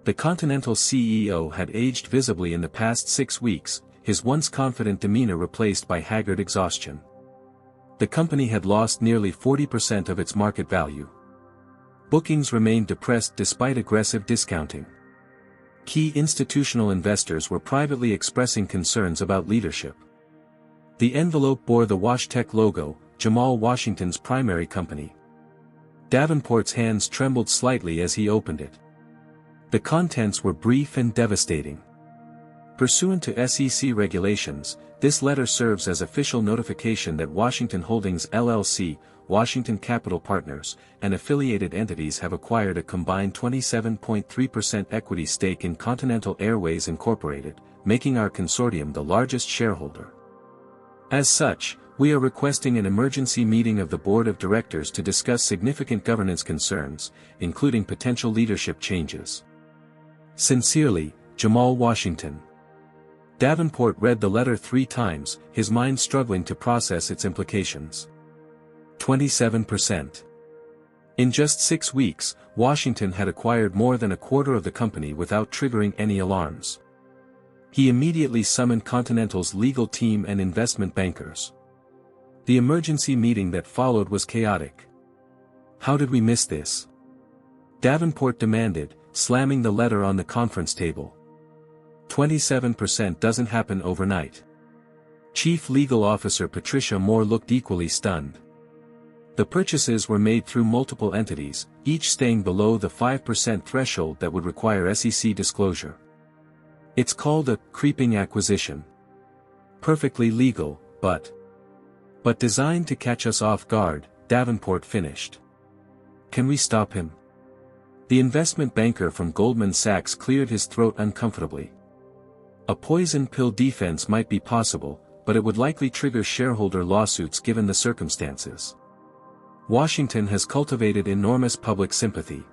The Continental CEO had aged visibly in the past 6 weeks, his once confident demeanor replaced by haggard exhaustion. The company had lost nearly 40% of its market value. Bookings remained depressed despite aggressive discounting. Key institutional investors were privately expressing concerns about leadership. The envelope bore the WashTec logo, Jamal Washington's primary company. Davenport's hands trembled slightly as he opened it. The contents were brief and devastating. Pursuant to SEC regulations, this letter serves as official notification that Washington Holdings LLC, Washington Capital Partners, and affiliated entities have acquired a combined 27.3% equity stake in Continental Airways Incorporated, making our consortium the largest shareholder. As such, we are requesting an emergency meeting of the Board of Directors to discuss significant governance concerns, including potential leadership changes. Sincerely, Jamal Washington. Davenport read the letter 3 times, his mind struggling to process its implications. 27%. In just 6 weeks, Washington had acquired more than a quarter of the company without triggering any alarms. He immediately summoned Continental's legal team and investment bankers. The emergency meeting that followed was chaotic. How did we miss this? Davenport demanded, slamming the letter on the conference table. 27% doesn't happen overnight. Chief Legal Officer Patricia Moore looked equally stunned. The purchases were made through multiple entities, each staying below the 5% threshold that would require SEC disclosure. It's called a creeping acquisition. Perfectly legal, but designed to catch us off guard, Davenport finished. Can we stop him? The investment banker from Goldman Sachs cleared his throat uncomfortably. A poison pill defense might be possible, but it would likely trigger shareholder lawsuits given the circumstances. Washington has cultivated enormous public sympathy.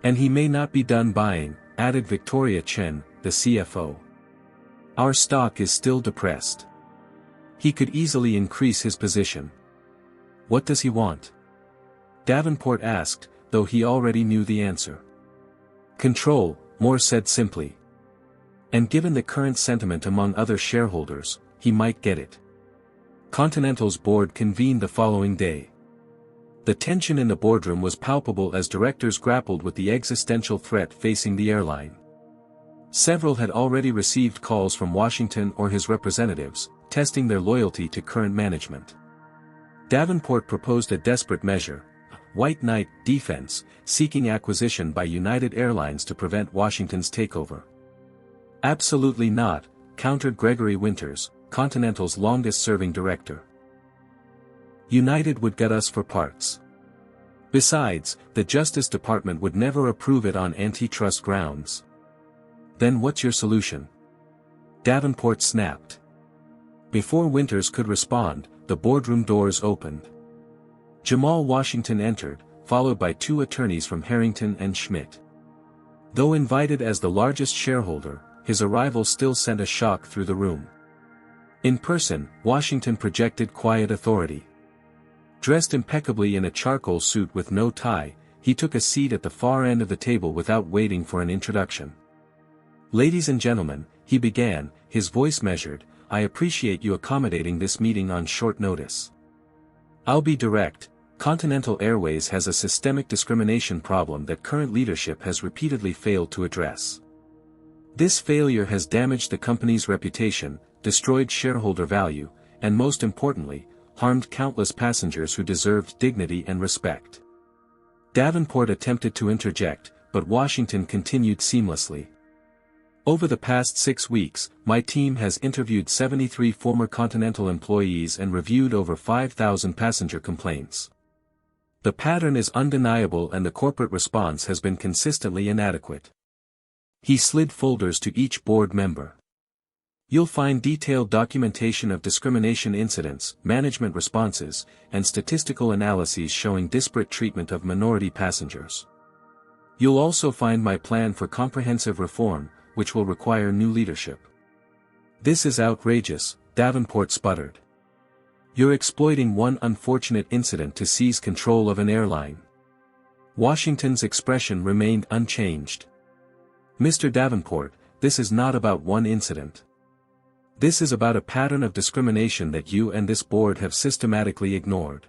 And he may not be done buying, added Victoria Chen, the CFO. Our stock is still depressed. He could easily increase his position. What does he want? Davenport asked, though he already knew the answer. Control, Moore said simply. And given the current sentiment among other shareholders, he might get it. Continental's board convened the following day. The tension in the boardroom was palpable as directors grappled with the existential threat facing the airline. Several had already received calls from Washington or his representatives, testing their loyalty to current management. Davenport proposed a desperate measure, White Knight defense, seeking acquisition by United Airlines to prevent Washington's takeover. Absolutely not, countered Gregory Winters, Continental's longest-serving director. United would gut us for parts. Besides, the Justice Department would never approve it on antitrust grounds. Then what's your solution? Davenport snapped. Before Winters could respond, the boardroom doors opened. Jamal Washington entered, followed by 2 attorneys from Harrington and Schmidt. Though invited as the largest shareholder, his arrival still sent a shock through the room. In person, Washington projected quiet authority. Dressed impeccably in a charcoal suit with no tie, he took a seat at the far end of the table without waiting for an introduction. Ladies and gentlemen, he began, his voice measured, I appreciate you accommodating this meeting on short notice. I'll be direct. Continental Airways has a systemic discrimination problem that current leadership has repeatedly failed to address. This failure has damaged the company's reputation, destroyed shareholder value, and most importantly, harmed countless passengers who deserved dignity and respect. Davenport attempted to interject, but Washington continued seamlessly. Over the past 6 weeks, my team has interviewed 73 former Continental employees and reviewed over 5,000 passenger complaints. The pattern is undeniable and the corporate response has been consistently inadequate. He slid folders to each board member. You'll find detailed documentation of discrimination incidents, management responses, and statistical analyses showing disparate treatment of minority passengers. You'll also find my plan for comprehensive reform, which will require new leadership. This is outrageous, Davenport sputtered. You're exploiting one unfortunate incident to seize control of an airline. Washington's expression remained unchanged. Mr. Davenport, this is not about one incident. This is about a pattern of discrimination that you and this board have systematically ignored.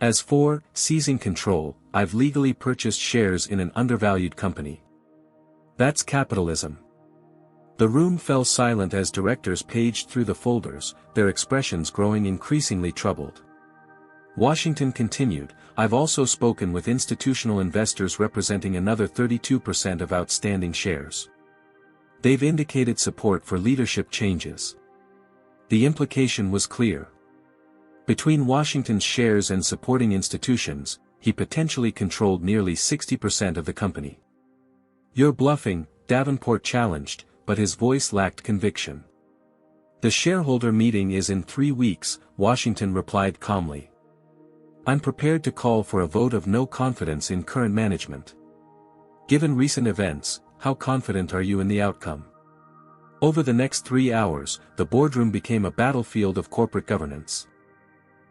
As for seizing control, I've legally purchased shares in an undervalued company. That's capitalism. The room fell silent as directors paged through the folders, their expressions growing increasingly troubled. Washington continued, I've also spoken with institutional investors representing another 32% of outstanding shares. They've indicated support for leadership changes. The implication was clear. Between Washington's shares and supporting institutions, he potentially controlled nearly 60% of the company. You're bluffing, Davenport challenged, but his voice lacked conviction. The shareholder meeting is in 3 weeks, Washington replied calmly. I'm prepared to call for a vote of no confidence in current management. Given recent events, how confident are you in the outcome? Over the next 3 hours, the boardroom became a battlefield of corporate governance.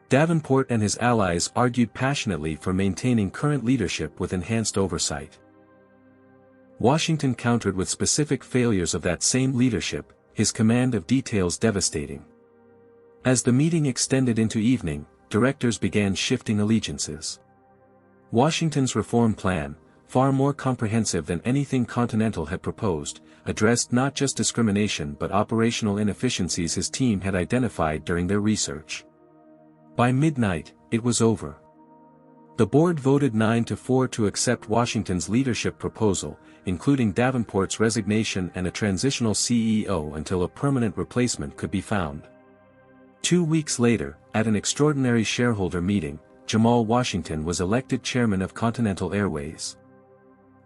Davenport and his allies argued passionately for maintaining current leadership with enhanced oversight. Washington countered with specific failures of that same leadership, his command of details devastating. As the meeting extended into evening, directors began shifting allegiances. Washington's reform plan, far more comprehensive than anything Continental had proposed, addressed not just discrimination but operational inefficiencies his team had identified during their research. By midnight, it was over. The board voted 9-4 to accept Washington's leadership proposal, including Davenport's resignation and a transitional CEO until a permanent replacement could be found. 2 weeks later, at an extraordinary shareholder meeting, Jamal Washington was elected chairman of Continental Airways.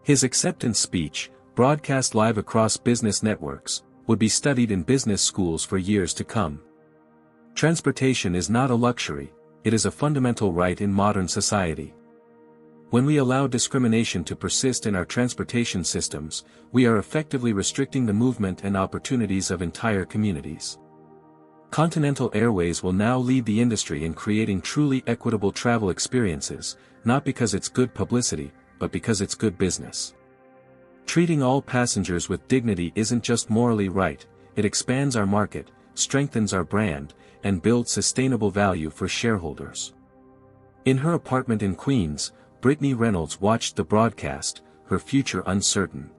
His acceptance speech, broadcast live across business networks, would be studied in business schools for years to come. Transportation is not a luxury, it is a fundamental right in modern society. When we allow discrimination to persist in our transportation systems, we are effectively restricting the movement and opportunities of entire communities. Continental Airways will now lead the industry in creating truly equitable travel experiences, not because it's good publicity, but because it's good business. Treating all passengers with dignity isn't just morally right, it expands our market, strengthens our brand, and builds sustainable value for shareholders. In her apartment in Queens, Brittany Reynolds watched the broadcast, her future uncertain.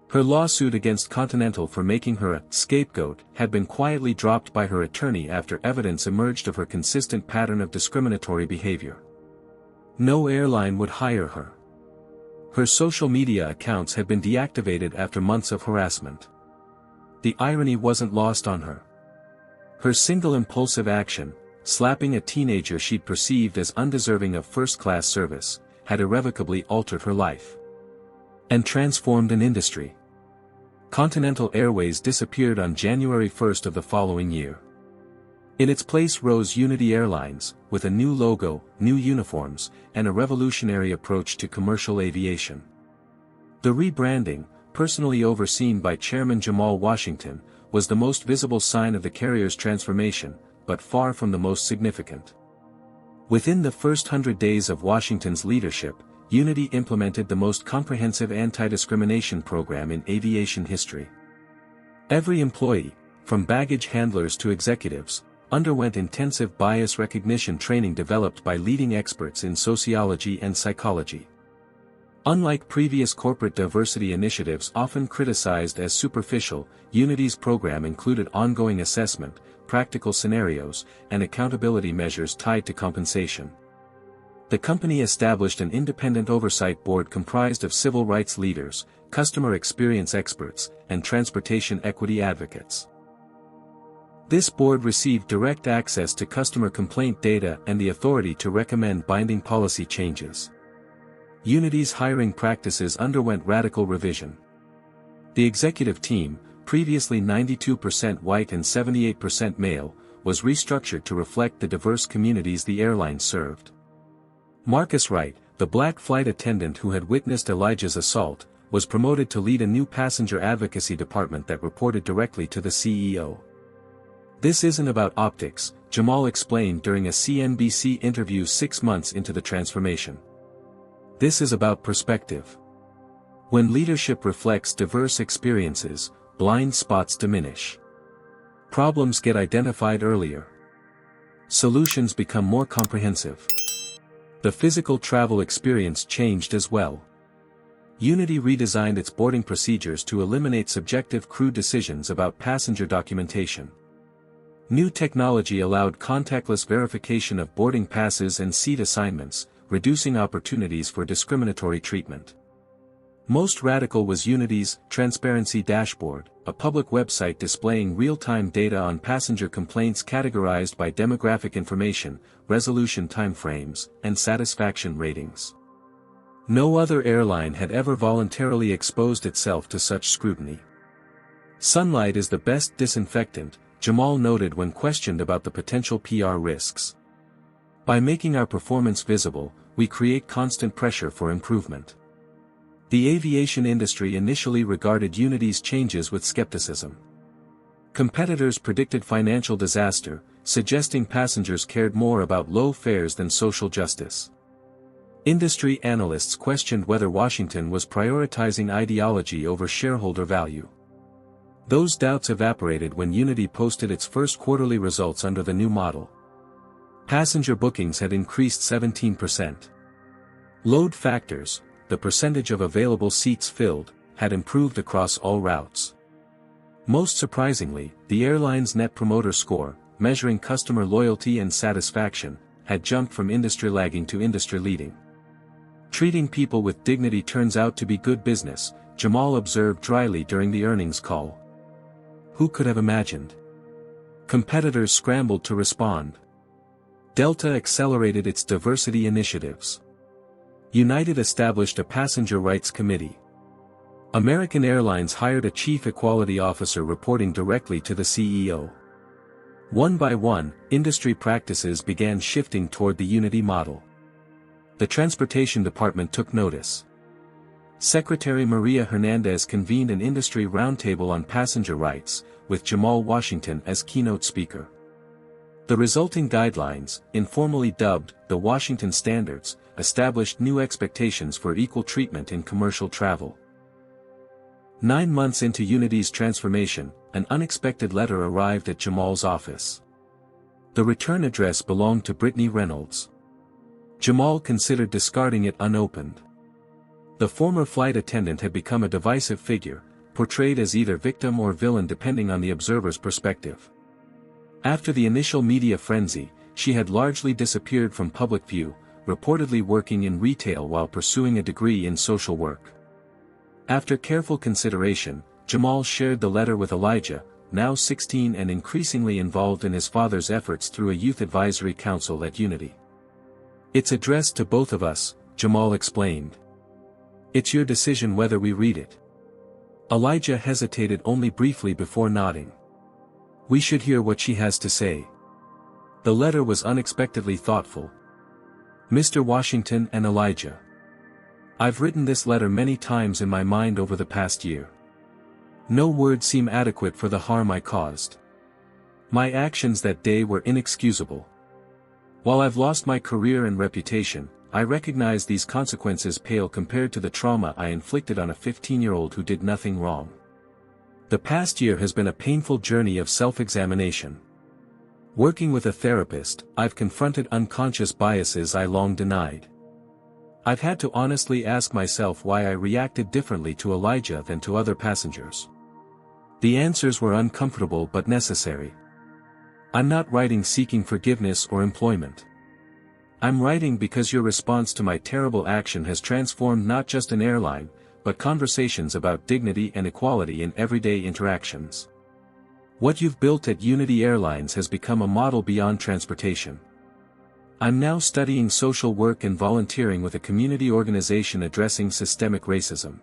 Her lawsuit against Continental for making her a scapegoat had been quietly dropped by her attorney after evidence emerged of her consistent pattern of discriminatory behavior. No airline would hire her. Her social media accounts had been deactivated after months of harassment. The irony wasn't lost on her. Her single impulsive action, slapping a teenager she'd perceived as undeserving of first-class service, had irrevocably altered her life. And transformed an industry. Continental Airways disappeared on January 1st of the following year. In its place rose Unity Airlines, with a new logo, new uniforms, and a revolutionary approach to commercial aviation. The rebranding, personally overseen by Chairman Jamal Washington, was the most visible sign of the carrier's transformation, but far from the most significant. Within the first 100 days of Washington's leadership, Unity implemented the most comprehensive anti-discrimination program in aviation history. Every employee, from baggage handlers to executives, underwent intensive bias recognition training developed by leading experts in sociology and psychology. Unlike previous corporate diversity initiatives often criticized as superficial, Unity's program included ongoing assessment, practical scenarios, and accountability measures tied to compensation. The company established an independent oversight board comprised of civil rights leaders, customer experience experts, and transportation equity advocates. This board received direct access to customer complaint data and the authority to recommend binding policy changes. Unity's hiring practices underwent radical revision. The executive team, previously 92% white and 78% male, was restructured to reflect the diverse communities the airline served. Marcus Wright, the black flight attendant who had witnessed Elijah's assault, was promoted to lead a new passenger advocacy department that reported directly to the CEO. "This isn't about optics," Jamal explained during a CNBC interview 6 months into the transformation. "This is about perspective. When leadership reflects diverse experiences, blind spots diminish. Problems get identified earlier. Solutions become more comprehensive." The physical travel experience changed as well. Unity redesigned its boarding procedures to eliminate subjective crew decisions about passenger documentation. New technology allowed contactless verification of boarding passes and seat assignments, reducing opportunities for discriminatory treatment. Most radical was Unity's Transparency Dashboard, a public website displaying real-time data on passenger complaints categorized by demographic information, resolution timeframes, and satisfaction ratings. No other airline had ever voluntarily exposed itself to such scrutiny. "Sunlight is the best disinfectant," Jamal noted when questioned about the potential PR risks. "By making our performance visible, we create constant pressure for improvement." The aviation industry initially regarded Unity's changes with skepticism. Competitors predicted financial disaster, suggesting passengers cared more about low fares than social justice. Industry analysts questioned whether Washington was prioritizing ideology over shareholder value. Those doubts evaporated when Unity posted its first quarterly results under the new model. Passenger bookings had increased 17%. Load factors, the percentage of available seats filled, had improved across all routes. Most surprisingly, the airline's Net Promoter Score, measuring customer loyalty and satisfaction, had jumped from industry-lagging to industry-leading. "Treating people with dignity turns out to be good business," Jamal observed dryly during the earnings call. Who could have imagined? Competitors scrambled to respond. Delta accelerated its diversity initiatives. United established a passenger rights committee. American Airlines hired a chief equality officer reporting directly to the CEO. One by one, industry practices began shifting toward the Unity model. The Transportation Department took notice. Secretary Maria Hernandez convened an industry roundtable on passenger rights, with Jamal Washington as keynote speaker. The resulting guidelines, informally dubbed the Washington Standards, established new expectations for equal treatment in commercial travel. 9 months into Unity's transformation, an unexpected letter arrived at Jamal's office. The return address belonged to Brittany Reynolds. Jamal considered discarding it unopened. The former flight attendant had become a divisive figure, portrayed as either victim or villain depending on the observer's perspective. After the initial media frenzy, she had largely disappeared from public view, reportedly working in retail while pursuing a degree in social work. After careful consideration, Jamal shared the letter with Elijah, now 16 and increasingly involved in his father's efforts through a youth advisory council at Unity. "It's addressed to both of us," Jamal explained. "It's your decision whether we read it." Elijah hesitated only briefly before nodding. "We should hear what she has to say." The letter was unexpectedly thoughtful. "Mr. Washington and Elijah. I've written this letter many times in my mind over the past year. No words seem adequate for the harm I caused. My actions that day were inexcusable. While I've lost my career and reputation, I recognize these consequences pale compared to the trauma I inflicted on a 15-year-old who did nothing wrong. The past year has been a painful journey of self-examination. Working with a therapist, I've confronted unconscious biases I long denied. I've had to honestly ask myself why I reacted differently to Elijah than to other passengers. The answers were uncomfortable but necessary. I'm not writing seeking forgiveness or employment. I'm writing because your response to my terrible action has transformed not just an airline, but conversations about dignity and equality in everyday interactions. What you've built at Unity Airlines has become a model beyond transportation. I'm now studying social work and volunteering with a community organization addressing systemic racism.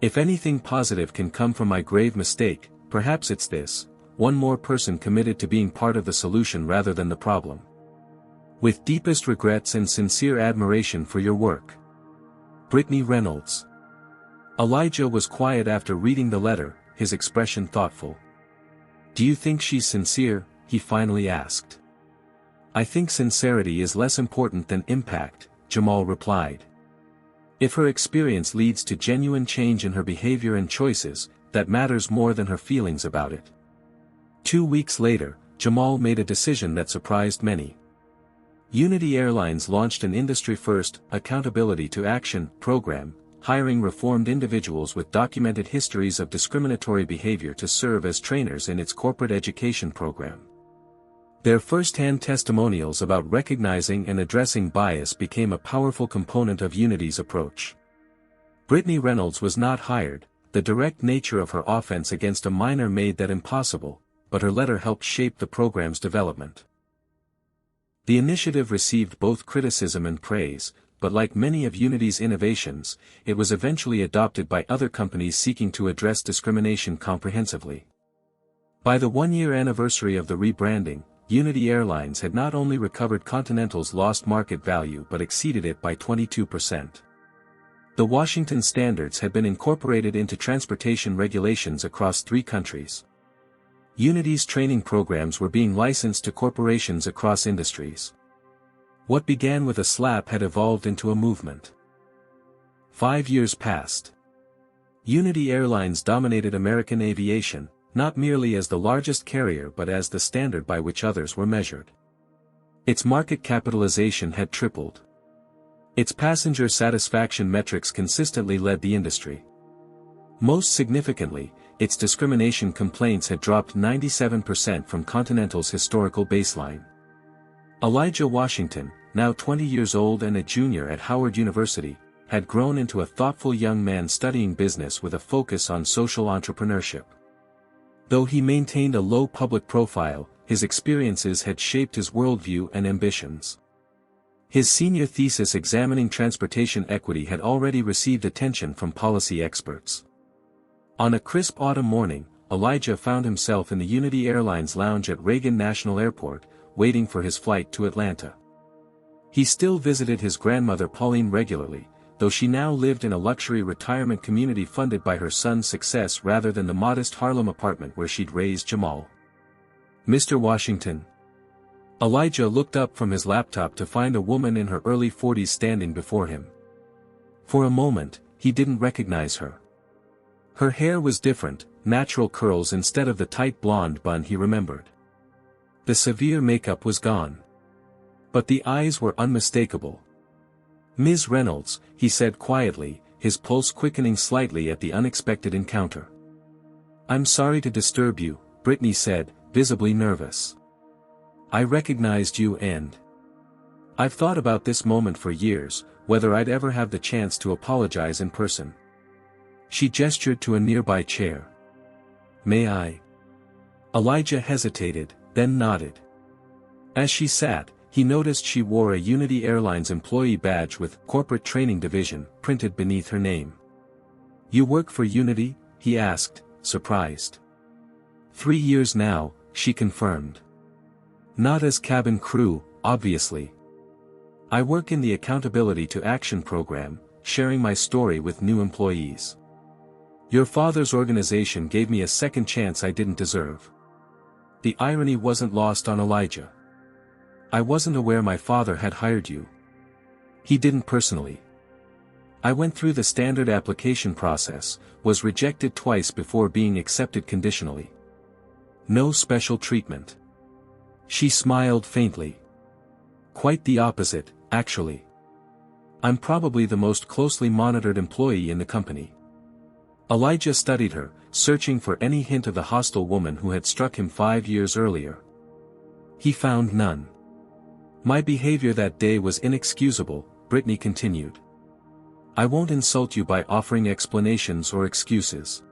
If anything positive can come from my grave mistake, perhaps it's this: one more person committed to being part of the solution rather than the problem. With deepest regrets and sincere admiration for your work. Brittany Reynolds. Elijah was quiet after reading the letter, his expression thoughtful. "Do you think she's sincere?" he finally asked. "I think sincerity is less important than impact," Jamal replied. "If her experience leads to genuine change in her behavior and choices, that matters more than her feelings about it." 2 weeks later, Jamal made a decision that surprised many. Unity Airlines launched an industry-first, Accountability to Action program, hiring reformed individuals with documented histories of discriminatory behavior to serve as trainers in its corporate education program. Their first-hand testimonials about recognizing and addressing bias became a powerful component of Unity's approach. Brittany Reynolds was not hired. The direct nature of her offense against a minor made that impossible, but her letter helped shape the program's development. The initiative received both criticism and praise, but like many of Unity's innovations, it was eventually adopted by other companies seeking to address discrimination comprehensively. By the one-year anniversary of the rebranding, Unity Airlines had not only recovered Continental's lost market value but exceeded it by 22%. The Washington standards had been incorporated into transportation regulations across 3 countries. Unity's training programs were being licensed to corporations across industries. What began with a slap had evolved into a movement. 5 years passed. Unity Airlines dominated American aviation, not merely as the largest carrier but as the standard by which others were measured. Its market capitalization had tripled. Its passenger satisfaction metrics consistently led the industry. Most significantly, its discrimination complaints had dropped 97% from Continental's historical baseline. Elijah Washington, now 20 years old and a junior at Howard University, had grown into a thoughtful young man studying business with a focus on social entrepreneurship. Though he maintained a low public profile, his experiences had shaped his worldview and ambitions. His senior thesis examining transportation equity had already received attention from policy experts. On a crisp autumn morning, Elijah found himself in the Unity Airlines lounge at Reagan National Airport, waiting for his flight to Atlanta. He still visited his grandmother Pauline regularly, though she now lived in a luxury retirement community funded by her son's success rather than the modest Harlem apartment where she'd raised Jamal. "Mr. Washington." Elijah looked up from his laptop to find a woman in her early 40s standing before him. For a moment, he didn't recognize her. Her hair was different, natural curls instead of the tight blonde bun he remembered. The severe makeup was gone. But the eyes were unmistakable. "Ms. Reynolds," he said quietly, his pulse quickening slightly at the unexpected encounter. "I'm sorry to disturb you," Brittany said, visibly nervous. "I recognized you and I've thought about this moment for years, whether I'd ever have the chance to apologize in person." She gestured to a nearby chair. "May I?" Elijah hesitated, then nodded. As she sat, he noticed she wore a Unity Airlines employee badge with Corporate Training Division printed beneath her name. "You work for Unity?" he asked, surprised. 3 years now," she confirmed. "Not as cabin crew, obviously. I work in the Accountability to Action program, sharing my story with new employees. Your father's organization gave me a second chance I didn't deserve." The irony wasn't lost on Elijah. "I wasn't aware my father had hired you." "He didn't personally. I went through the standard application process, was rejected twice before being accepted conditionally. No special treatment." She smiled faintly. "Quite the opposite, actually. I'm probably the most closely monitored employee in the company." Elijah studied her, searching for any hint of the hostile woman who had struck him 5 years earlier. He found none. "My behavior that day was inexcusable," Brittany continued. "I won't insult you by offering explanations or excuses.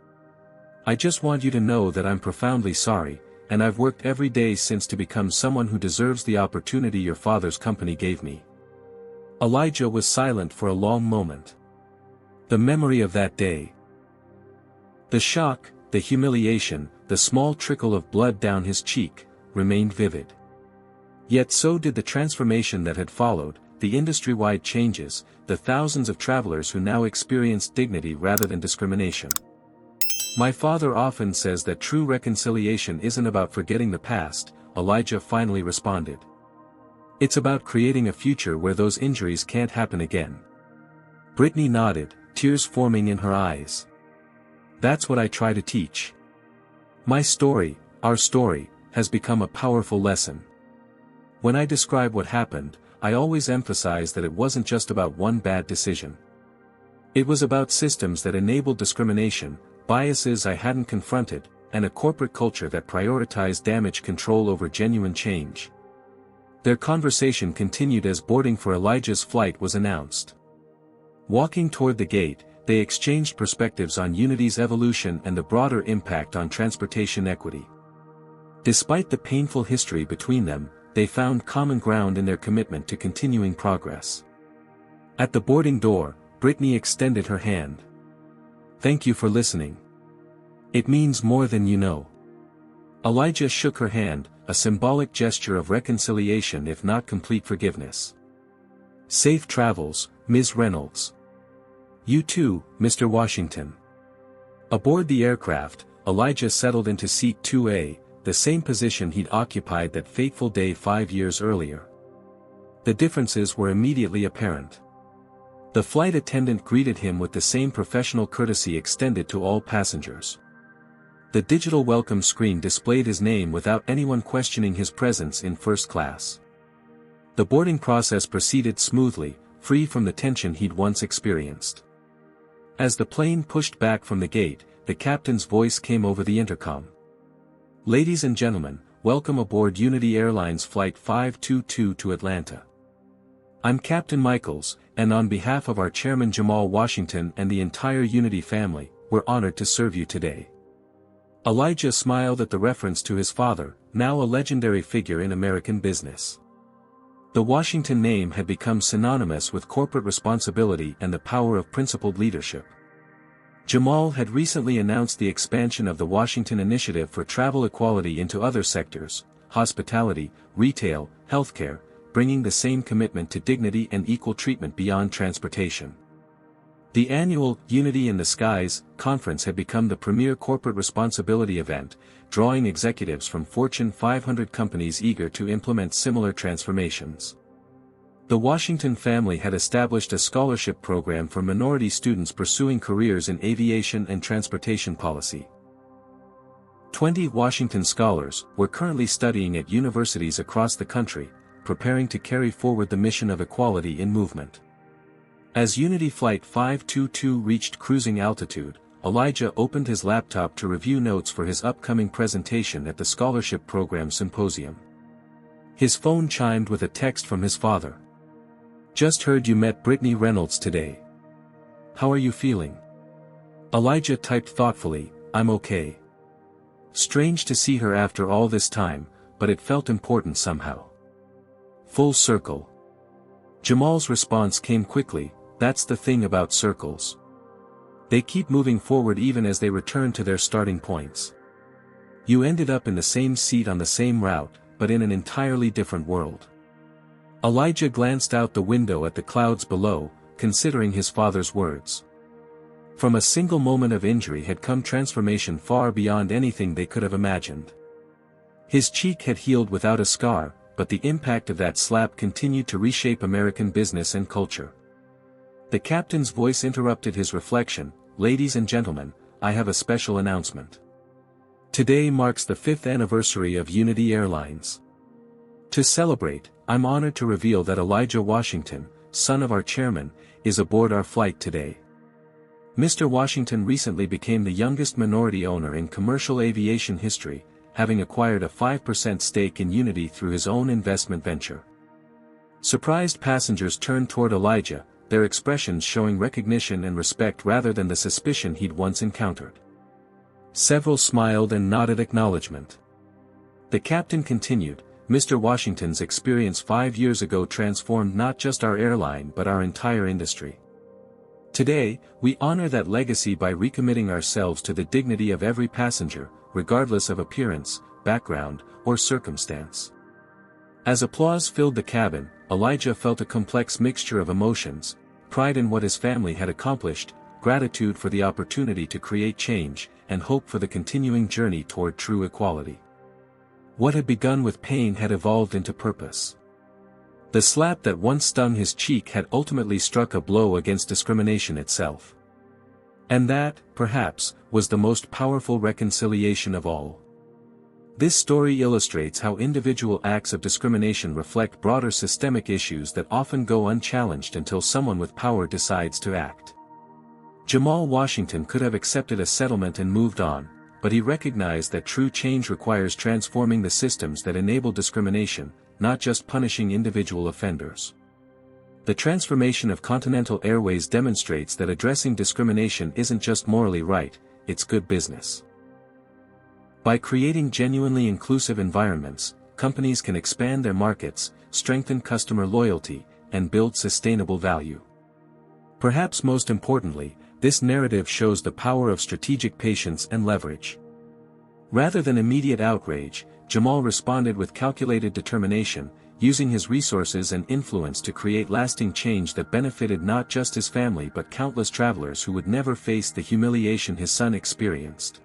I just want you to know that I'm profoundly sorry, and I've worked every day since to become someone who deserves the opportunity your father's company gave me." Elijah was silent for a long moment. The memory of that day. The shock, the humiliation, the small trickle of blood down his cheek, remained vivid. Yet so did the transformation that had followed, the industry-wide changes, the thousands of travelers who now experienced dignity rather than discrimination. My father often says that true reconciliation isn't about forgetting the past, Elijah finally responded. It's about creating a future where those injuries can't happen again. Brittany nodded, tears forming in her eyes. That's what I try to teach. My story, our story, has become a powerful lesson. When I describe what happened, I always emphasize that it wasn't just about one bad decision. It was about systems that enabled discrimination, biases I hadn't confronted, and a corporate culture that prioritized damage control over genuine change. Their conversation continued as boarding for Elijah's flight was announced. Walking toward the gate, they exchanged perspectives on Unity's evolution and the broader impact on transportation equity. Despite the painful history between them, they found common ground in their commitment to continuing progress. At the boarding door, Brittany extended her hand. Thank you for listening. It means more than you know. Elijah shook her hand, a symbolic gesture of reconciliation if not complete forgiveness. Safe travels, Ms. Reynolds. You too, Mr. Washington. Aboard the aircraft, Elijah settled into seat 2A, the same position he'd occupied that fateful day 5 years earlier. The differences were immediately apparent. The flight attendant greeted him with the same professional courtesy extended to all passengers. The digital welcome screen displayed his name without anyone questioning his presence in first class. The boarding process proceeded smoothly, free from the tension he'd once experienced. As the plane pushed back from the gate, the captain's voice came over the intercom. Ladies and gentlemen, welcome aboard Unity Airlines Flight 522 to Atlanta. I'm Captain Michaels, and on behalf of our chairman Jamal Washington and the entire Unity family, we're honored to serve you today. Elijah smiled at the reference to his father, now a legendary figure in American business. The Washington name had become synonymous with corporate responsibility and the power of principled leadership. Jamal had recently announced the expansion of the Washington Initiative for travel equality into other sectors, hospitality, retail, healthcare, bringing the same commitment to dignity and equal treatment beyond transportation. The annual Unity in the Skies conference had become the premier corporate responsibility event, drawing executives from Fortune 500 companies eager to implement similar transformations. The Washington family had established a scholarship program for minority students pursuing careers in aviation and transportation policy. 20 Washington scholars were currently studying at universities across the country, preparing to carry forward the mission of equality in movement. As Unity Flight 522 reached cruising altitude, Elijah opened his laptop to review notes for his upcoming presentation at the Scholarship Program Symposium. His phone chimed with a text from his father. Just heard you met Brittany Reynolds today. How are you feeling? Elijah typed thoughtfully, I'm okay. Strange to see her after all this time, but it felt important somehow. Full circle. Jamal's response came quickly, that's the thing about circles. They keep moving forward even as they return to their starting points. You ended up in the same seat on the same route, but in an entirely different world. Elijah glanced out the window at the clouds below, considering his father's words. From a single moment of injury had come transformation far beyond anything they could have imagined. His cheek had healed without a scar, but the impact of that slap continued to reshape American business and culture. The captain's voice interrupted his reflection. Ladies and gentlemen, I have a special announcement. Today marks the 5th anniversary of Unity Airlines. To celebrate, I'm honored to reveal that Elijah Washington, son of our chairman, is aboard our flight today. Mr. Washington recently became the youngest minority owner in commercial aviation history, having acquired a 5% stake in Unity through his own investment venture. Surprised passengers turned toward Elijah, their expressions showing recognition and respect rather than the suspicion he'd once encountered. Several smiled and nodded acknowledgement. The captain continued, Mr. Washington's experience 5 years ago transformed not just our airline but our entire industry. Today, we honor that legacy by recommitting ourselves to the dignity of every passenger, regardless of appearance, background, or circumstance. As applause filled the cabin, Elijah felt a complex mixture of emotions: pride in what his family had accomplished, gratitude for the opportunity to create change, and hope for the continuing journey toward true equality. What had begun with pain had evolved into purpose. The slap that once stung his cheek had ultimately struck a blow against discrimination itself. And that, perhaps, was the most powerful reconciliation of all. This story illustrates how individual acts of discrimination reflect broader systemic issues that often go unchallenged until someone with power decides to act. Jamal Washington could have accepted a settlement and moved on, but he recognized that true change requires transforming the systems that enable discrimination, not just punishing individual offenders. The transformation of Continental Airways demonstrates that addressing discrimination isn't just morally right, it's good business. By creating genuinely inclusive environments, companies can expand their markets, strengthen customer loyalty, and build sustainable value. Perhaps most importantly, this narrative shows the power of strategic patience and leverage. Rather than immediate outrage, Jamal responded with calculated determination, using his resources and influence to create lasting change that benefited not just his family but countless travelers who would never face the humiliation his son experienced.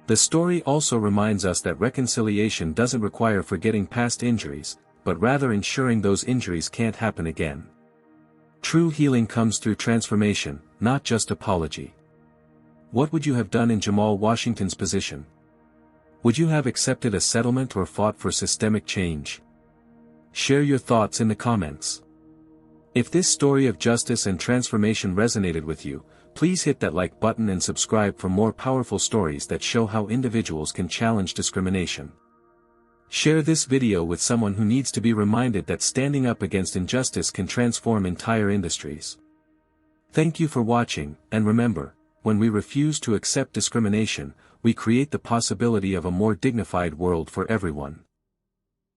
The story also reminds us that reconciliation doesn't require forgetting past injuries, but rather ensuring those injuries can't happen again. True healing comes through transformation, not just apology. What would you have done in Jamal Washington's position? Would you have accepted a settlement or fought for systemic change? Share your thoughts in the comments. If this story of justice and transformation resonated with you, please hit that like button and subscribe for more powerful stories that show how individuals can challenge discrimination. Share this video with someone who needs to be reminded that standing up against injustice can transform entire industries. Thank you for watching, and remember, when we refuse to accept discrimination, we create the possibility of a more dignified world for everyone.